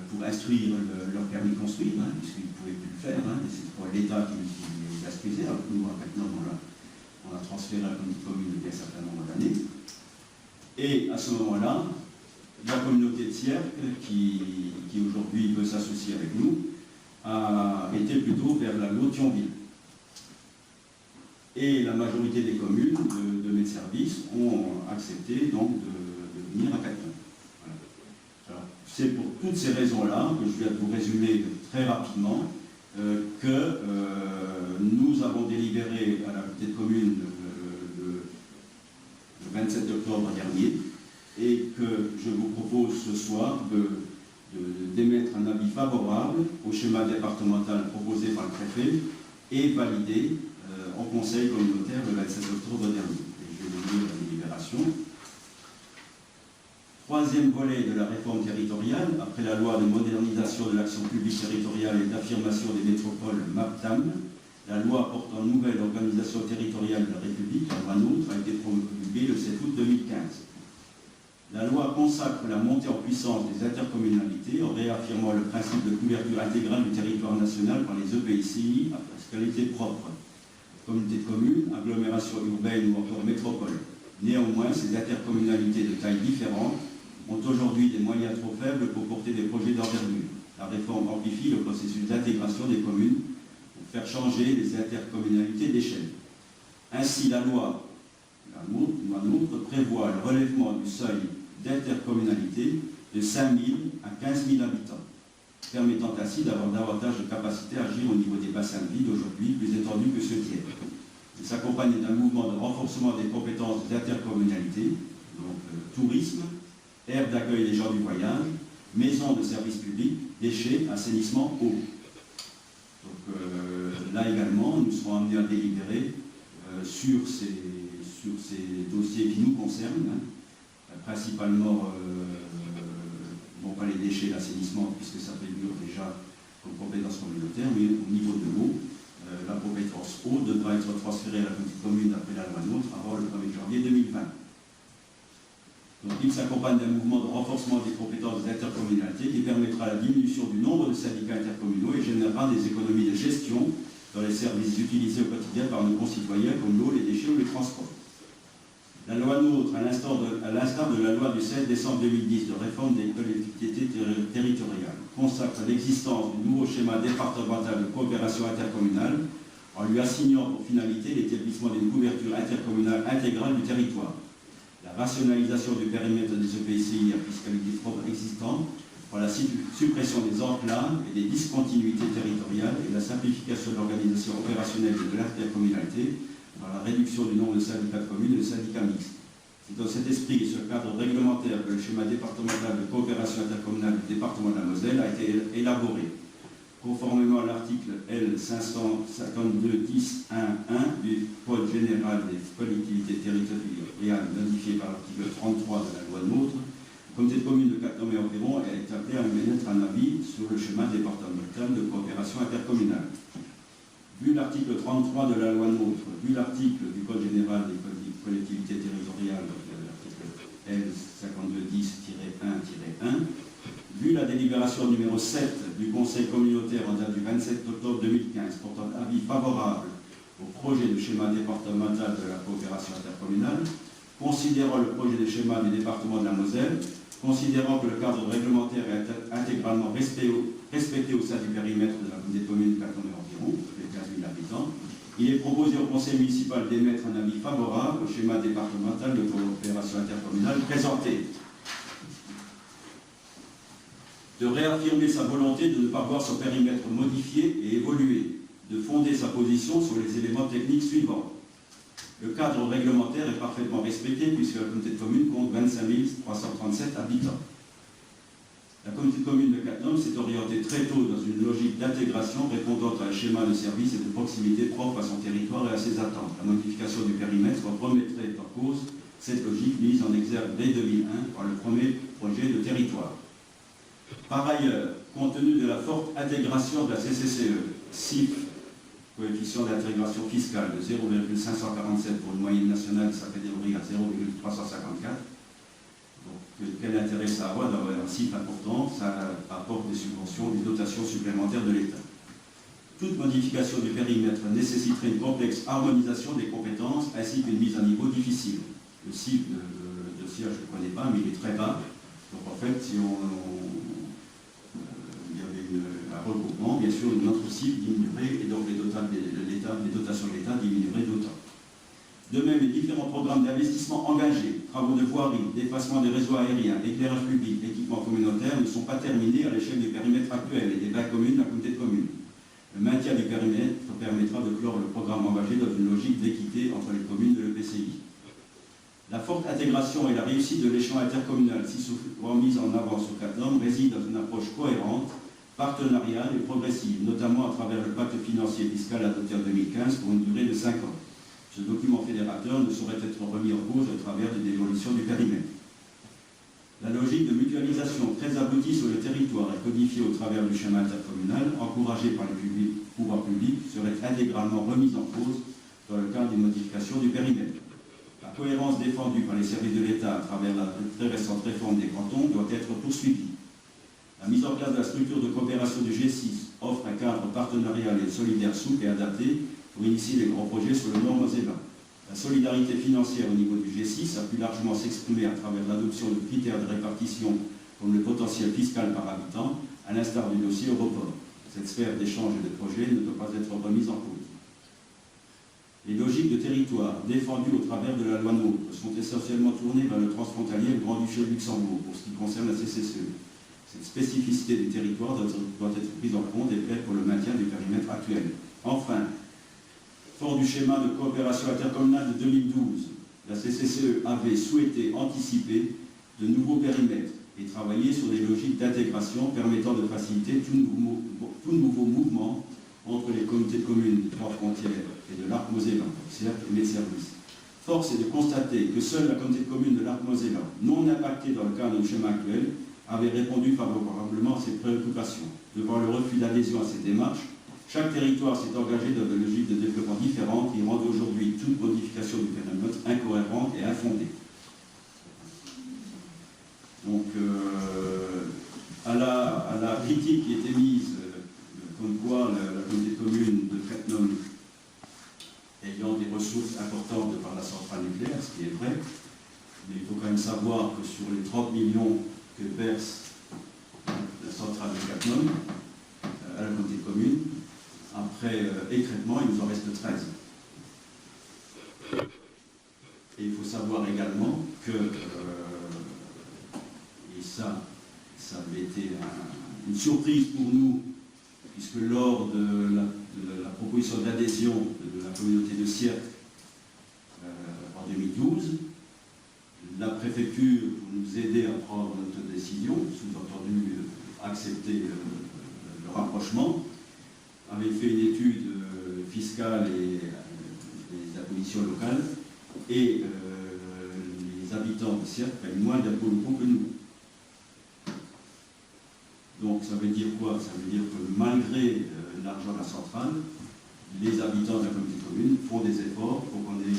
pour instruire leur permis de construire, puisqu'ils ne pouvaient plus le faire, et c'est pour l'État qui les instruisait. Alors nous, maintenant, on a transféré la commune depuis un certain nombre d'années. Et à ce moment-là, la communauté de Sierre, qui aujourd'hui veut s'associer avec nous, a été plutôt vers la Lothion-Ville. Et la majorité des communes de mes services ont accepté donc de venir à Cattenom. Voilà. C'est pour toutes ces raisons-là que je viens de vous résumer très rapidement que nous avons délibéré à la petite commune le 27 octobre dernier et que je vous propose ce soir d'émettre un avis favorable au schéma départemental proposé par le préfet et validé en conseil communautaire le 27 octobre dernier. Et je vais vous lire la délibération. Troisième volet de la réforme territoriale, après la loi de modernisation de l'action publique territoriale et d'affirmation des métropoles MAPTAM, la loi portant nouvelle organisation territoriale de la République, la loi NOTRe, a été promulguée le 7 août 2015. La loi consacre la montée en puissance des intercommunalités en réaffirmant le principe de couverture intégrale du territoire national par les EPCI à fiscalité propre. Communauté de communes, agglomération urbaine ou encore métropole. Néanmoins, ces intercommunalités de taille différente ont aujourd'hui des moyens trop faibles pour porter des projets d'envergure. La réforme amplifie le processus d'intégration des communes pour faire changer les intercommunalités d'échelle. Ainsi, la loi NOTRe prévoit le relèvement du seuil d'intercommunalité de 5 000 à 15 000 habitants, permettant ainsi d'avoir davantage de capacité à agir au niveau des bassins de vie d'aujourd'hui, plus étendus que ceux d'hier. Il s'accompagne d'un mouvement de renforcement des compétences d'intercommunalité, donc tourisme, aire d'accueil des gens du voyage, maison de services publics, déchets, assainissement, eau. Donc là également, nous serons amenés à délibérer sur ces dossiers qui nous concernent, principalement, non pas les déchets, l'assainissement, puisque ça figure déjà comme compétence communautaire, mais au niveau de l'eau, la compétence eau devra être transférée à la petite commune après la loi NOTRe avant le 1er janvier 2020. Donc il s'accompagne d'un mouvement de renforcement des compétences d'intercommunalité qui permettra la diminution du nombre de syndicats intercommunaux et générera des économies de gestion dans les services utilisés au quotidien par nos concitoyens comme l'eau, les déchets ou les transports. La loi NOTRe, à l'instar de la loi du 16 décembre 2010 de réforme des collectivités territoriales, consacre l'existence du nouveau schéma départemental de coopération intercommunale en lui assignant pour finalité l'établissement d'une couverture intercommunale intégrale du territoire, la rationalisation du périmètre des EPCI à fiscalité propre existants par la suppression des enclaves et des discontinuités territoriales et la simplification de l'organisation opérationnelle de l'intercommunalité par la réduction du nombre de syndicats de communes et de syndicats mixtes. C'est dans cet esprit et ce cadre réglementaire que le schéma départemental de coopération intercommunale du département de la Moselle a été élaboré. Conformément à l'article L552-10-1-1 du Code général des collectivités territoriales modifié par l'article 33 de la loi NOTRe, le comité de communes de Cattenom et environ est appelé à émettre un avis sur le schéma départemental de coopération intercommunale. Vu l'article 33 de la loi NOTRe, vu l'article du Code général des collectivités territoriales, l'article L5210-1-1, vu la délibération numéro 7 du Conseil communautaire en date du 27 octobre 2015 portant avis favorable au projet de schéma départemental de la coopération intercommunale, considérant le projet de schéma du département de la Moselle, considérant que le cadre réglementaire est intégralement respecté au sein du périmètre de la communauté de communes de Cattenom et environ, les 15 000 habitants, il est proposé au conseil municipal d'émettre un avis favorable au schéma départemental de coopération intercommunale présenté. De réaffirmer sa volonté de ne pas voir son périmètre modifié et évoluer, de fonder sa position sur les éléments techniques suivants. Le cadre réglementaire est parfaitement respecté puisque la communauté de communes compte 25 337 habitants. La communauté de communes de Cattenom s'est orientée très tôt dans une logique d'intégration répondant à un schéma de service et de proximité propre à son territoire et à ses attentes. La modification du périmètre remettrait en cause cette logique mise en exergue dès 2001 par le premier projet de territoire. Par ailleurs, compte tenu de la forte intégration de la CCCE, CIF, coefficient d'intégration fiscale de 0,547 pour une moyenne nationale de sa catégorie à 0,354, donc quel intérêt ça a d'avoir un CIF important? Ça apporte des subventions, des dotations supplémentaires de l'État. Toute modification du périmètre nécessiterait une complexe harmonisation des compétences ainsi qu'une mise à niveau difficile. Le CIF de SIA, je ne le connais pas, mais il est très bas. Donc en fait, si il y avait un regroupement, bien sûr, notre CIF diminuerait et donc les dotations de l'État diminueraient d'autant. De même, les différents programmes d'investissement engagés, travaux de voirie, d'effacement des réseaux aériens, éclairage public, équipement communautaire ne sont pas terminés à l'échelle du périmètre actuel et des bains communes de la communauté de communes. Le maintien du périmètre permettra de clore le programme engagé dans une logique d'équité entre les communes de l'EPCI. La forte intégration et la réussite de l'échelon intercommunal, si souvent mise en avant sur Cattenom, réside dans une approche cohérente, partenariale et progressive, notamment à travers le pacte financier et fiscal adopté en 2015 pour une durée de 5 ans. Ce document fédérateur ne saurait être remis en cause à travers une évolution du périmètre. La logique de mutualisation très aboutie sur le territoire et codifiée au travers du schéma intercommunal, encouragée par les pouvoirs publics, serait intégralement remise en cause dans le cadre d'une modification du périmètre. La cohérence défendue par les services de l'État à travers la très récente réforme des cantons doit être poursuivie. La mise en place de la structure de coopération du G6 offre un cadre partenarial et solidaire souple et adapté pour initier les grands projets sur le Nord-Mosellin. La solidarité financière au niveau du G6 a pu largement s'exprimer à travers l'adoption de critères de répartition comme le potentiel fiscal par habitant, à l'instar du dossier Europort. Cette sphère d'échange et de projet ne doit pas être remise en cause. Les logiques de territoire défendues au travers de la loi NOTRe sont essentiellement tournées vers le transfrontalier et le Grand-Duché de Luxembourg pour ce qui concerne la CCCE. Cette spécificité du territoire doit être prise en compte et plaide pour le maintien du périmètre actuel. Enfin, fort du schéma de coopération intercommunale de 2012, la CCCE avait souhaité anticiper de nouveaux périmètres et travailler sur des logiques d'intégration permettant de faciliter tout nouveau mouvement entre les communautés de communes de trois frontières et de l'Arc-Mosellin, certes, et mes services. Force est de constater que seule la communauté de communes de l'Arc-Mosellin, non impactée dans le cadre du schéma actuel, avait répondu favorablement à ces préoccupations. Devant le refus d'adhésion à ces démarches, chaque territoire s'est engagé dans des logiques de développement différentes qui rendent aujourd'hui toute modification du périmètre incohérente et infondée. Donc, à la critique qui était mise, comme quoi la communauté de communes de Cattenom ayant des ressources importantes par la centrale nucléaire, ce qui est vrai, mais il faut quand même savoir que sur les 30 millions que verse la centrale de Cattenom à la communauté de communes, après écrêtement, il nous en reste 13. Et il faut savoir également que, et ça avait été une surprise pour nous, puisque lors de la proposition d'adhésion de la communauté de Sierre en 2012, la préfecture, pour nous aider à prendre notre décision, sous-entendu accepter le rapprochement, avait fait une étude fiscale et des impositions locales, et les habitants de Sierre payent moins d'impôts locaux que nous. Donc ça veut dire quoi? Ça veut dire que malgré l'argent de la centrale, les habitants de la communauté de communes font des efforts pour qu'on ait,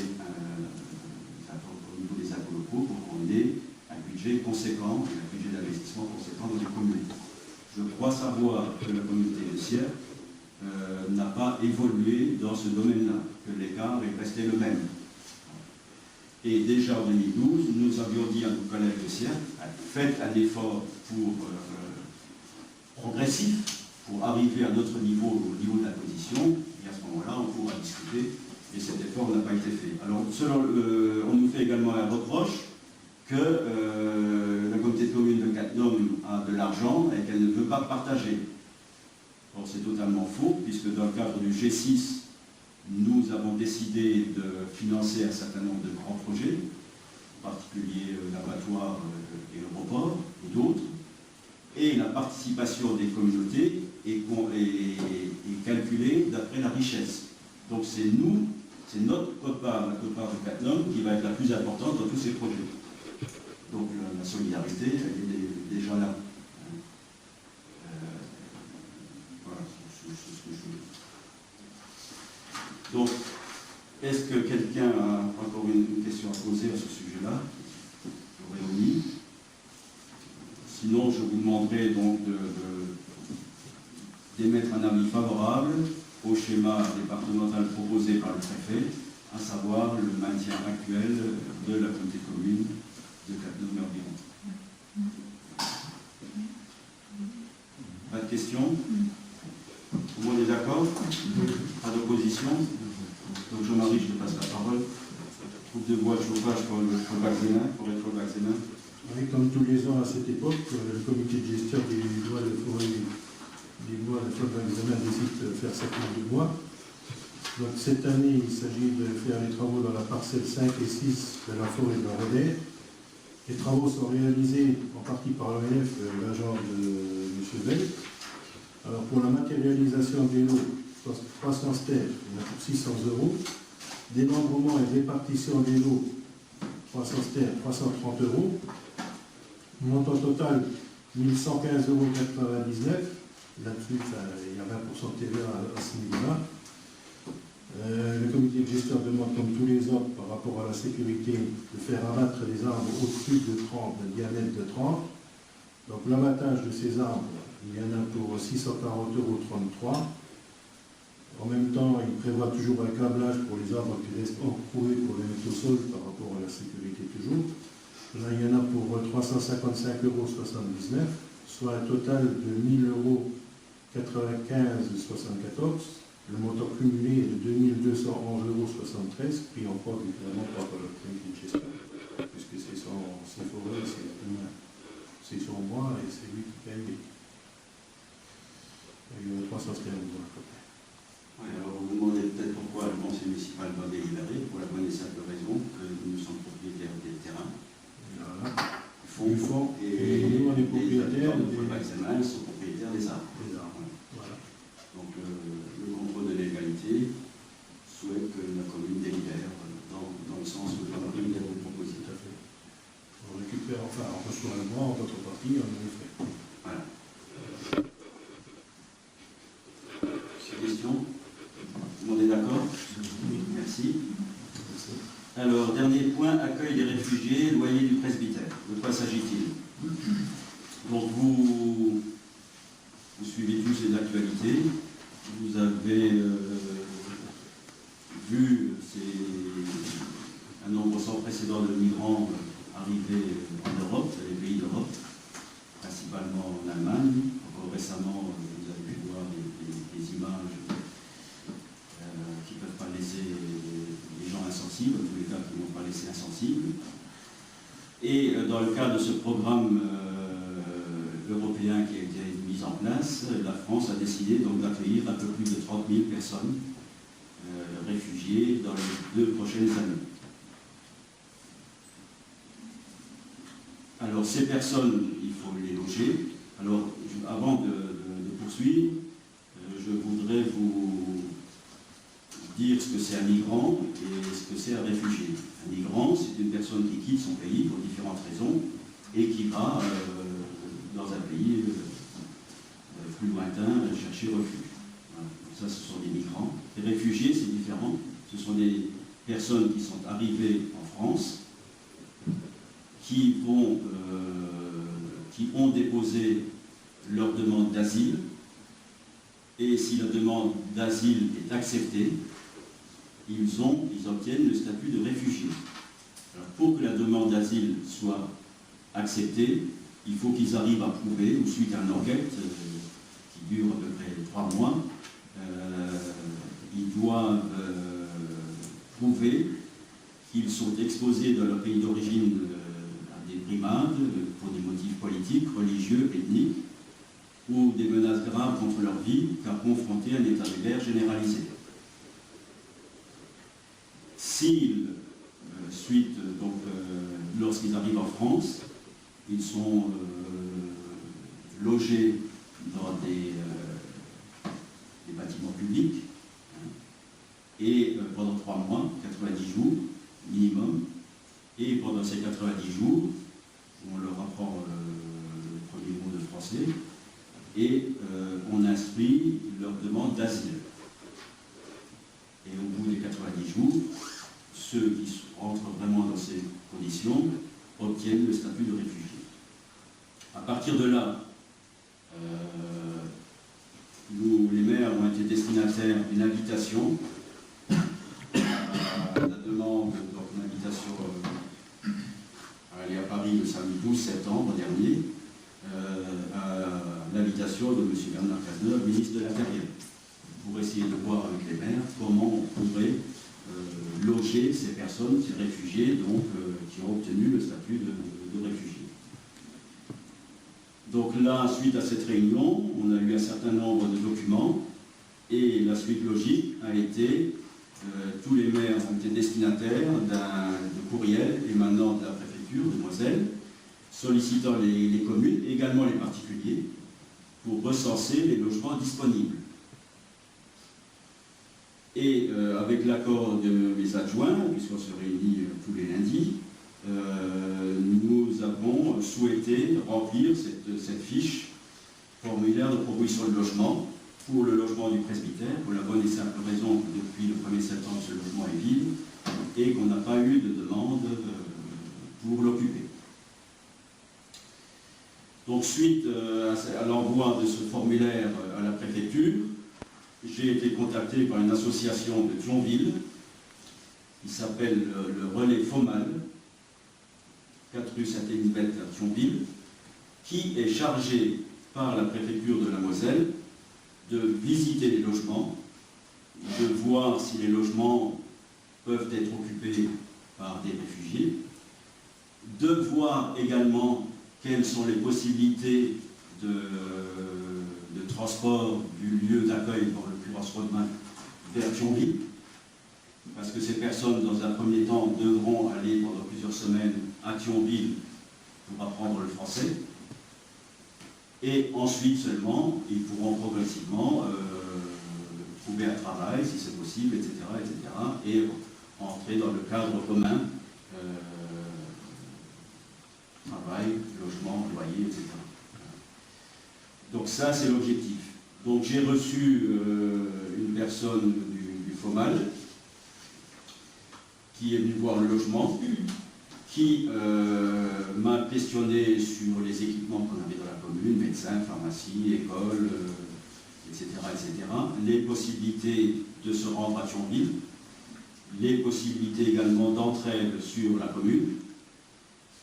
au niveau des impôts locaux, pour qu'on ait un budget conséquent, et un budget d'investissement conséquent dans les communes. Je crois savoir que la communauté de Sierre n'a pas évolué dans ce domaine-là, que l'écart est resté le même. Et déjà en 2012, nous avions dit à nos collègues de Sierre, faites un effort progressif pour arriver à notre niveau, au niveau de la position, et à ce moment-là, on pourra discuter, et cet effort n'a pas été fait. Alors, on nous fait également un reproche que la communauté de communes de Cattenom a de l'argent et qu'elle ne veut pas partager. Or, c'est totalement faux, puisque dans le cadre du G6, nous avons décidé de financer un certain nombre de grands projets, en particulier l'abattoir et l'aéroport et d'autres. Et la participation des communautés est calculée d'après la richesse. Donc c'est notre quote-part, la quote-part de Cattenom, qui va être la plus importante dans tous ces projets. Donc la solidarité, elle est déjà là. Voilà, c'est ce que je veux. Donc, est-ce que quelqu'un a encore une question à poser à ce sujet-là? Oui. Sinon, je vous demanderai donc d'émettre un avis favorable au schéma départemental proposé par le préfet, à savoir le maintien actuel de la communauté commune de Cattenom-Morbihan. Pas de questions? Tout le monde est d'accord? Pas d'opposition? Donc Jean-Marie, je te passe la parole. Groupe de bois de chauffage pour Étreux-Bac-Sénin. Oui, comme tous les ans à cette époque, le comité de gestion des bois de forêt des bois de Étreux-Bac-Sénin décide de faire sa coupe de bois. Donc cette année, il s'agit de faire les travaux dans la parcelle 5 et 6 de la forêt de la Rodère. Les travaux sont réalisés en partie par l'ONF, l'agent de M. Vell. Alors pour la matérialisation des lots, 300 stères, on a pour 600 €. Dénombrement et répartition des lots, 300 stères, 330 €. Montant total, 1115,99 €. Là-dessus, il y a 20% de TVA à ce niveau-là. Le comité de gestion demande, comme tous les autres, par rapport à la sécurité, de faire abattre les arbres au-dessus de 30, d'un diamètre de 30. Donc l'abattage de ces arbres, il y en a pour 640,33 €. En même temps, il prévoit toujours un câblage pour les arbres qui restent encroués pour les mettre au sol par rapport à la sécurité toujours. Là, il y en a pour 355,79 €, soit un total de 1000,95,74 €. Le montant cumulé est de 2211,73 €, pris en compte évidemment par le comité de gestion, puisque c'est ses forêts, c'est son bois et c'est lui qui paye. Il y a 300 stères de bois à côté. Ouais, alors vous vous demandez peut-être pourquoi le conseil municipal va délibérer, pour la bonne et simple raison que nous sommes propriétaires des terrains, Voilà. du fond, et nous on est les propriétaires habitants de Étreux-Bac-Sénin sont propriétaires des arbres. des arbres. Voilà. Donc le contrôle de légalité souhaite que la commune délibère dans le sens que Jean-Marie vient de proposer. Tout à fait. On récupère, enfin, on reçoit un droit en contrepartie, on le fait. Voilà. Ces questions? Tout le monde est d'accord? Merci. Alors, dernier point, accueil des réfugiés, loyer du presbytère. De quoi s'agit-il? Donc, vous suivez tous les actualités. Vous avez vu un nombre sans précédent de migrants arrivés en Europe, dans les pays d'Europe, principalement en Allemagne. Encore récemment, vous avez pu voir des images qui ne peuvent pas laisser les gens insensibles, en tous les cas qui ne vont pas laisser insensibles. Et dans le cadre de ce programme européen qui a été mis en place, la France a décidé donc d'accueillir un peu plus de 30 000 personnes réfugiées dans les 2 prochaines années. Alors ces personnes, il faut les loger. Alors avant de poursuivre, je voudrais vous dire ce que c'est un migrant et ce que c'est un réfugié. Un migrant, c'est une personne qui quitte son pays pour différentes raisons et qui va dans un pays plus lointain chercher refuge. Voilà. Ça, ce sont des migrants. Les réfugiés, c'est différent. Ce sont des personnes qui sont arrivées en France, qui ont déposé leur demande d'asile, et si la demande d'asile est acceptée, ils obtiennent le statut de réfugié. Alors, pour que la demande d'asile soit acceptée, il faut qu'ils arrivent à prouver, ou suite à une enquête qui dure à peu près 3 mois, ils doivent prouver qu'ils sont exposés dans leur pays d'origine à des brimades pour des motifs politiques, religieux, ethniques, ou des menaces graves contre leur vie, car confrontés à un état de guerre généralisé. s'ils, lorsqu'ils arrivent en France, ils sont logés dans des bâtiments publics, hein, et pendant 3 mois, 90 jours minimum, et pendant ces 90 jours, on leur apprend le premier mot de français, et on instruit leur demande d'asile. Et au bout des 90 jours, ceux qui rentrent vraiment dans ces conditions obtiennent le statut de réfugié. À partir de là, nous, les maires, ont été destinataires d'une invitation à la demande, donc une invitation à aller à Paris le samedi 12 septembre dernier, à l'invitation de M. Bernard Cazeneuve, ministre de l'Intérieur, pour essayer de voir avec les maires comment on pourrait loger ces personnes, ces réfugiés, donc, qui ont obtenu le statut de réfugiés. Donc là, suite à cette réunion, on a eu un certain nombre de documents, et la suite logique a été, tous les maires ont été destinataires de courriel émanant de la préfecture de Moselle, sollicitant les communes, et également les particuliers, pour recenser les logements disponibles. Et avec l'accord de mes adjoints, puisqu'on se réunit tous les lundis, nous avons souhaité remplir cette fiche formulaire de proposition de logement pour le logement du presbytère, pour la bonne et simple raison que depuis le 1er septembre, ce logement est vide et qu'on n'a pas eu de demande pour l'occuper. Donc, suite à l'envoi de ce formulaire à la préfecture, j'ai été contacté par une association de Thionville qui s'appelle le Relais Fomal, 4 rue Saint-Élisabeth à Thionville, qui est chargé par la préfecture de la Moselle de visiter les logements, de voir si les logements peuvent être occupés par des réfugiés, de voir également quelles sont les possibilités de transport du lieu d'accueil, pour l'occurrence Rodemain, vers Thionville, parce que ces personnes, dans un premier temps, devront aller pendant plusieurs semaines à Thionville pour apprendre le français, et ensuite seulement, ils pourront progressivement trouver un travail, si c'est possible, etc., et entrer dans le cadre commun, travail, logement, loyer, etc. Donc ça, c'est l'objectif. Donc j'ai reçu une personne du FOMAL qui est venue voir le logement, qui m'a questionné sur les équipements qu'on avait dans la commune, médecins, pharmacie, école, etc., les possibilités de se rendre à Thionville, les possibilités également d'entraide sur la commune.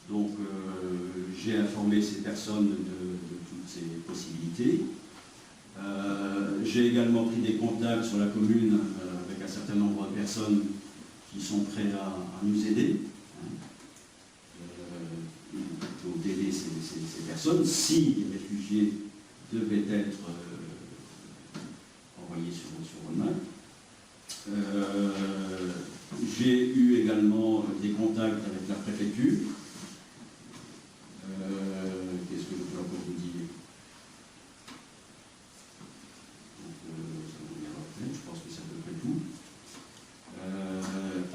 Donc j'ai informé ces personnes de toutes ces possibilités. J'ai également pris des contacts sur la commune avec un certain nombre de personnes qui sont prêtes à nous aider, donc d'aider ces personnes si les réfugiés devaient être envoyés sur Rodemain. J'ai eu également des contacts avec la préfecture. Qu'est-ce que je peux encore vous dire? Je pense que c'est à peu près tout.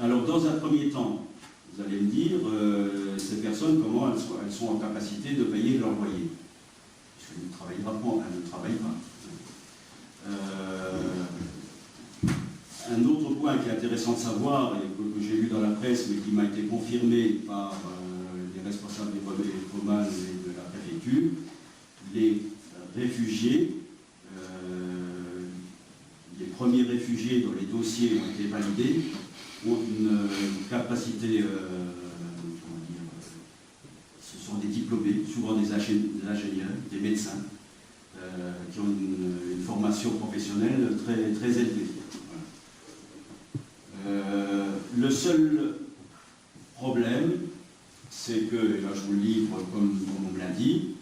Alors, dans un premier temps, vous allez me dire, ces personnes, comment elles sont en capacité de payer leur loyer? Parce qu'elles ne travaillent pas. Un autre point qui est intéressant de savoir, et que j'ai lu dans la presse, mais qui m'a été confirmé par les responsables des FOMAL et de la préfecture, les réfugiés, les premiers réfugiés dont les dossiers ont été validés, ont une capacité, ce sont des diplômés, souvent des ingénieurs, des médecins, qui ont une formation professionnelle très, très élevée. Voilà. Le seul problème, c'est que, et là je vous le livre comme on me l'a dit,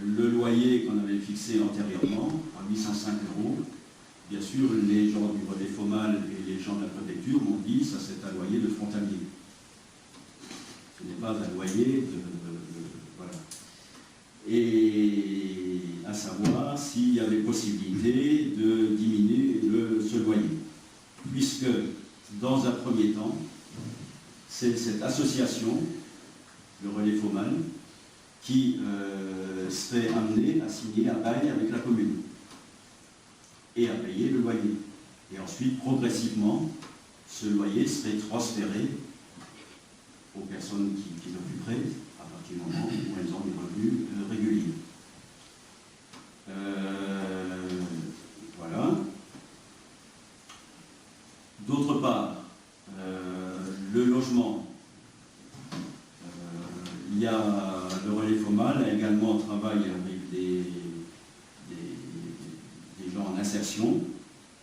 le loyer qu'on avait fixé antérieurement, à 805 €, bien sûr, les gens du relais FOMAL et les gens de la préfecture m'ont dit ça c'est un loyer de frontalier. Ce n'est pas un loyer voilà. Et à savoir s'il y avait possibilité de diminuer ce loyer. Puisque, dans un premier temps, c'est cette association, le relais FOMAL, qui serait amenée à signer un bail avec la commune et à payer le loyer. Et ensuite, progressivement, ce loyer serait transféré aux personnes qui l'occuperaient à partir du moment où elles ont des revenus réguliers. Voilà. D'autre part, le logement. Il y a le relais FOMAL a également travaillé avec des gens en insertion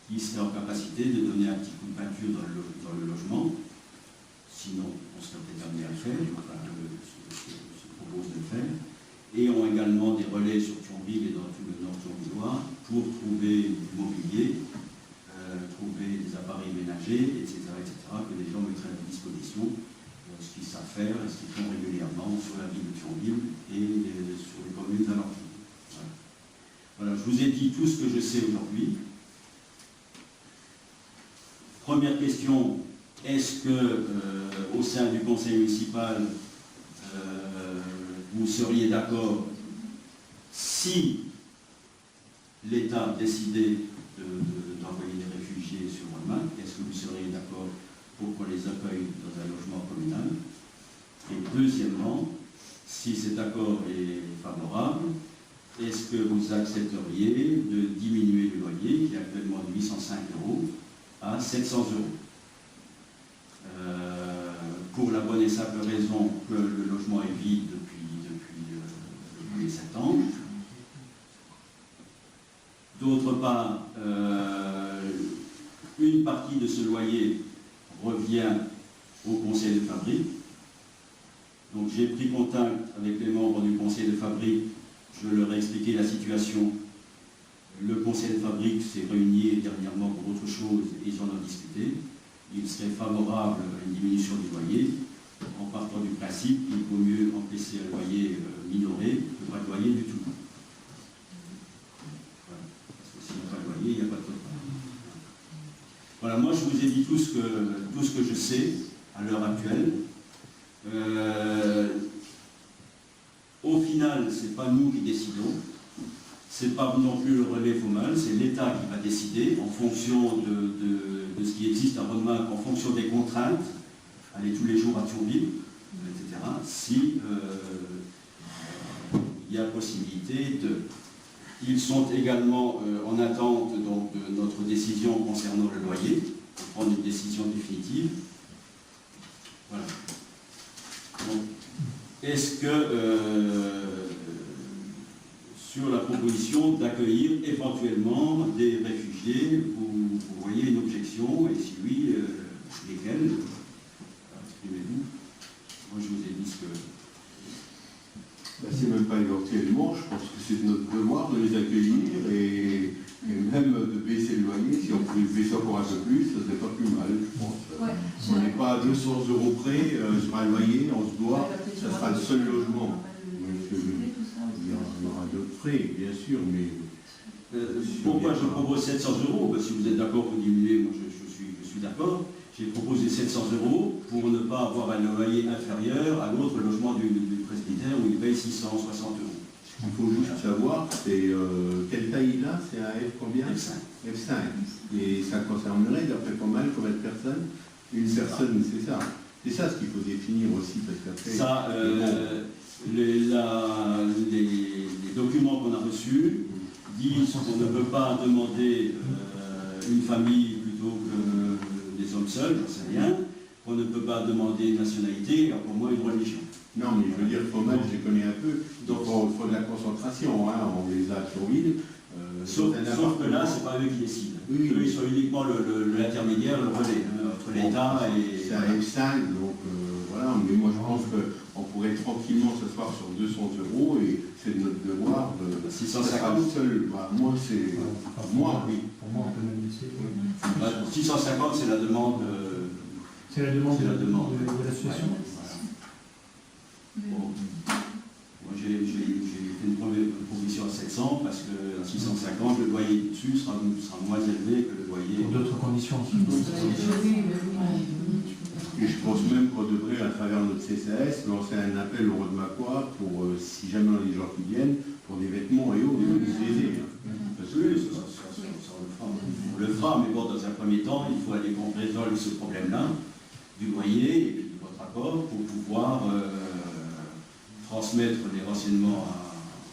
qui seraient en capacité de donner un petit coup de peinture dans le logement. Sinon, on serait peut-être amené à le faire, enfin, se propose de le faire. Et ont également des relais sur Thionville et dans tout le nord thionvillois pour trouver du mobilier, trouver des appareils ménagers, etc., que les gens mettraient à disposition, ce qu'ils savent faire et ce qu'ils font régulièrement sur la ville de Thionville et sur les communes alentours. Voilà, je vous ai dit tout ce que je sais aujourd'hui. Première question, est-ce que au sein du conseil municipal, vous seriez d'accord si l'État décidait d'envoyer des réfugiés sur Walmac, est-ce que vous seriez d'accord pour qu'on les accueille dans un logement communal? Et deuxièmement, si cet accord est favorable, est-ce que vous accepteriez de diminuer le loyer, qui est actuellement de 805 € à 700 €? Pour la bonne et simple raison que le logement est vide depuis 7 ans. D'autre part, une partie de ce loyer revient au conseil de fabrique. Donc j'ai pris contact avec les membres du conseil de fabrique, je leur ai expliqué la situation. Le conseil de fabrique s'est réuni dernièrement pour autre chose et ils en ont discuté. Il serait favorable à une diminution du loyer, en partant du principe qu'il vaut mieux encaisser un loyer minoré que pas de loyer du tout. Voilà. Parce que s'il n'y a pas de loyer, il n'y a pas de total. Voilà, moi je vous ai dit tout ce que je sais à l'heure actuelle. Au final, ce n'est pas nous qui décidons. C'est pas non plus le relais FOMAL, c'est l'État qui va décider en fonction de ce qui existe à Rodemack, en fonction des contraintes, aller tous les jours à Thionville, etc., si il y a possibilité de... Ils sont également en attente donc, de notre décision concernant le loyer, pour prendre une décision définitive. Voilà. Donc, est-ce que... sur la proposition d'accueillir éventuellement des réfugiés, vous voyez une objection, et si oui, lesquelles? Exprimez-vous. Moi, je vous ai dit ce que... C'est même pas éventuellement, je pense que c'est notre devoir de les accueillir et même de baisser le loyer. Si on pouvait le baisser encore un peu plus, ça serait pas plus mal, je pense. Ouais, on n'est pas à 200 € près sur un loyer, on se doit, ça sera le seul logement. Il y aura d'autres frais, bien sûr, mais... pourquoi je propose 700 €? Si vous êtes d'accord pour diminuer, moi je suis d'accord. J'ai proposé 700 € pour ne pas avoir un loyer inférieur à l'autre logement du presbytère où il paye 660 €. Il faut juste savoir, c'est quelle taille là? C'est un F combien? F5. F5. Et ça concernerait, d'après pas mal, combien de personnes? Une personne, c'est ça. C'est ça ce qu'il faut définir aussi, parce qu'après... Ça, les documents qu'on a reçus disent qu'on ne peut pas demander une famille plutôt que des hommes seuls, j'en sais rien, qu'on ne peut pas demander une nationalité et encore moins une religion. Non, mais je veux dire, Pommade, je les connais un peu, donc il faut de la concentration, hein, on les a sur l'île. Sauf que là, c'est pas eux qui décident. Oui, eux, ils sont uniquement l'intermédiaire, le relais, entre l'État et... C'est un F5, donc voilà, mais moi je pense qu'on pourrait tranquillement s'asseoir sur 200 € et c'est de notre devoir de 650. seul. Bah, moi, c'est. Moi, oui. Pour moi, on peut même laisser. 650, c'est la demande. C'est la demande, C'est la demande. de l'association. Bon. Moi, j'ai fait une première proposition à 700 parce que à 650, le loyer dessus sera moins élevé que le loyer. Pour d'autres conditions. Et je pense même qu'on devrait, à travers notre CCAS, lancer un appel au Rodemacois pour, si jamais on a des gens qui viennent, pour des vêtements et autres, ils les aider. Parce que oui, ça, on le fera, mais bon, dans un premier temps, il faut aller qu'on résolve ce problème-là, du loyer et puis de votre accord, pour pouvoir transmettre les renseignements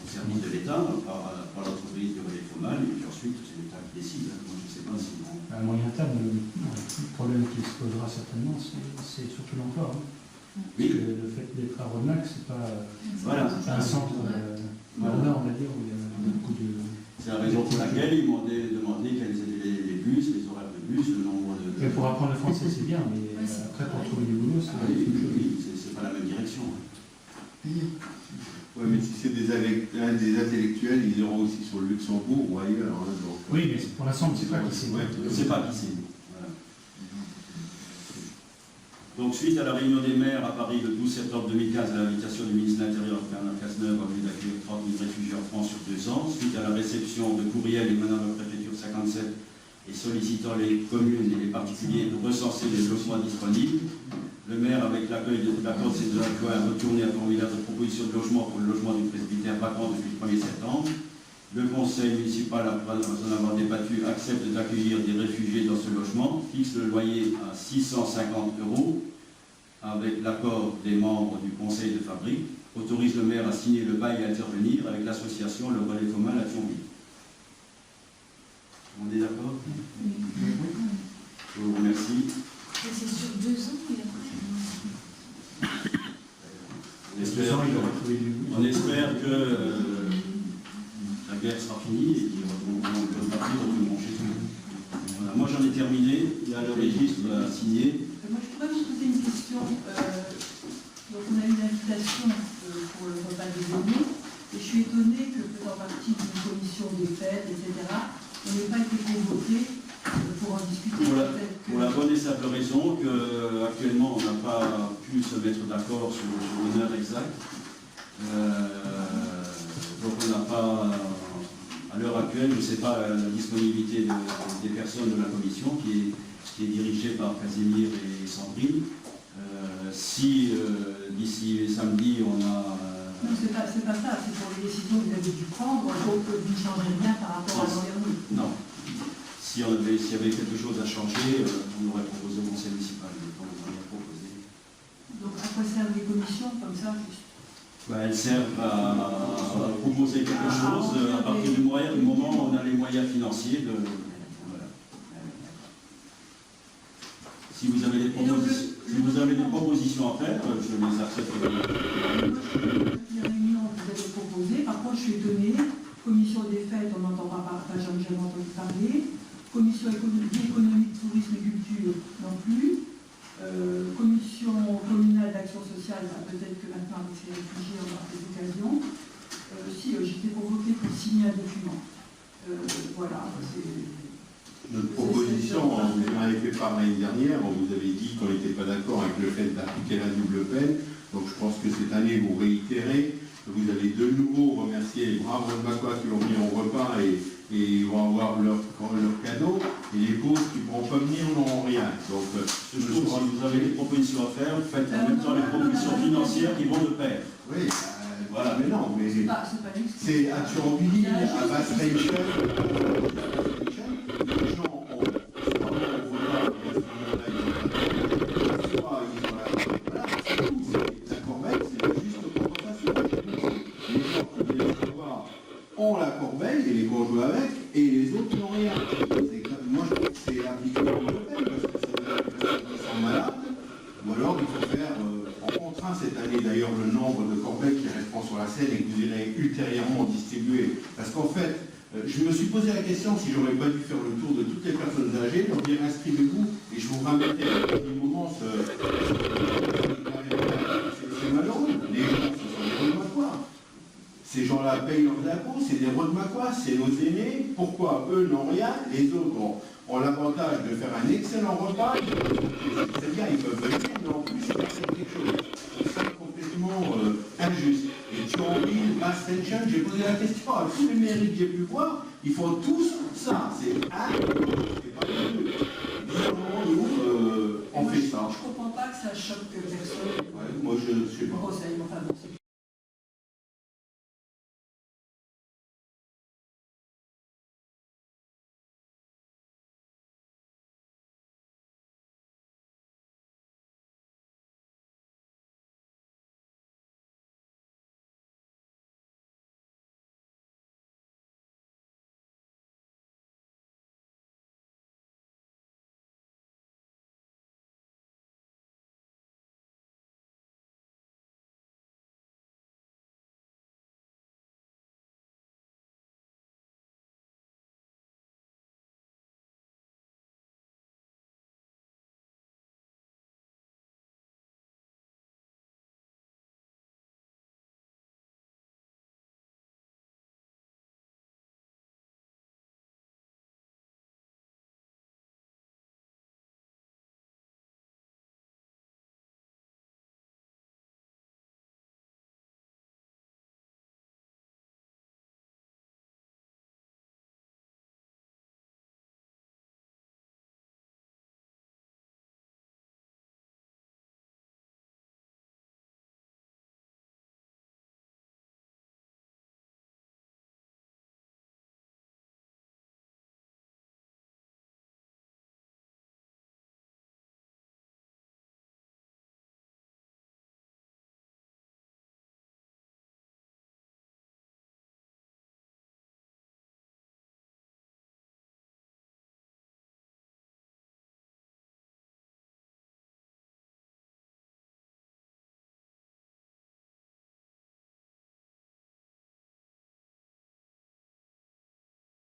au service de l'État, par l'entreprise de relais Fomal, et puis ensuite, c'est l'État qui décide. Moi, je ne sais pas si on... À moyen terme, le problème qui se posera certainement, c'est surtout l'emploi. Oui. Parce que le fait d'être à Rodemack, c'est pas Voilà. un centre urbain, on va dire, où il y a beaucoup de... C'est la raison pour laquelle ils m'ont demandé quels étaient les bus, les horaires de bus, le nombre de... Mais pour apprendre le français, c'est bien, mais après, pour trouver du boulot, c'est... Oui, c'est pas la même direction. Oui, mais si c'est des intellectuels, ils iront aussi sur le Luxembourg ou ailleurs. Hein, donc, Oui, mais pour l'instant, on ne sait pas qui c'est. Ouais. Je ne sais pas qui c'est. Voilà. Donc, suite à la réunion des maires à Paris le 12 septembre 2015 à l'invitation du ministre de l'Intérieur Bernard Cazeneuve en vue d'accueillir 30 000 réfugiés en France sur 2 ans, suite à la réception de courriels émanant de la préfecture 57 et sollicitant les communes et les particuliers de recenser les logements disponibles, le maire, avec l'accueil de l'accord de ses adjoints, a retourné un formulaire de proposition de logement pour le logement du presbytère vacant depuis le 1er septembre. Le conseil municipal, après en avoir débattu, accepte d'accueillir des réfugiés dans ce logement, fixe le loyer à 650 €, avec l'accord des membres du conseil de fabrique, autorise le maire à signer le bail et à intervenir avec l'association Le Relais Fomal à Thionville. On est d'accord? Je vous remercie. C'est sur 2 ans et après. On espère que la guerre sera finie et qu'ils retourneront chez eux. Voilà. Moi j'en ai terminé, il y a le registre à signer. Moi, je pourrais vous poser une question. Donc, on a eu une invitation pour le repas de déjeuner, et je suis étonnée que, faisant partie d'une commission des fêtes, etc., on n'ait pas été convoqué pour en discuter. Pour la bonne et simple raison qu'actuellement on n'a pas pu se mettre d'accord sur l'heure exacte. Donc on n'a pas, à l'heure actuelle, je ne sais pas la disponibilité des personnes de la commission qui est dirigée par Casimir et Sandrine. Si d'ici samedi on a... Non, c'est pas ça, c'est pour les décisions que vous avez dû prendre, donc vous ne changez rien par rapport à l'an dernier. Non. S'il y avait quelque chose à changer, on aurait proposé au conseil municipal. Donc à quoi servent les commissions comme ça juste Elles servent à proposer quelque chose à partir du moment où on a les moyens financiers de... Voilà. Si vous avez des propositions à faire, je les accepte. Les réunions que vous avez proposées, par contre je suis étonnée, commission des fêtes, on n'entend pas jamais entendu parler, commission économique, tourisme et culture non plus, commission communale d'action sociale, peut-être que maintenant avec ces réfugiés on aura cette occasion. Si j'étais convoquée pour signer un document. Voilà, c'est... Notre proposition, on vous en avait fait part l'année dernière, on vous avait dit qu'on n'était pas d'accord avec le fait d'appliquer la double peine. Donc je pense que cette année, vous réitérez. Vous allez de nouveau remercier les braves Rodemacois qui ont mis en repas et ils vont avoir leur cadeau. Et les pauvres qui ne pourront pas venir n'auront rien. Donc si vous avez des propositions à faire, faites en même temps les propositions financières qui vont de pair. Oui, voilà, mais non, mais c'est à Thionville, à Basse-Rachel. Les gens ont ont la corbeille et les conjoints avec, et les autres n'ont rien. Moi, c'est appliqué pour le peine, parce que c'est des personnes qui sont malades, ou alors il faut faire, on contraint cette année d'ailleurs le nombre de corbeilles qui resteront sur la scène et que vous irez ultérieurement distribuer. Parce qu'en fait, je me suis posé la question si j'aurais pas dû faire le tour de toutes les personnes âgées, leur dire inscrivez-vous, et je vous remettrai à un petit moment ce nos impôts, c'est des Rodemacois, c'est nos aînés. Pourquoi eux n'ont rien, les autres ont l'avantage de faire un excellent repas. C'est bien, ils peuvent venir, mais en plus, ils apprennent quelque chose. C'est complètement injuste. Et Thionville, Basse-Saint-Jean, j'ai posé la question à tous les mairies que j'ai pu voir, ils font tous ça. C'est injuste. C'est pas mieux. Nous, on fait ça. Je comprends pas que ça choque personne. Ouais, moi, je sais pas. Conseil, enfin bon, c'est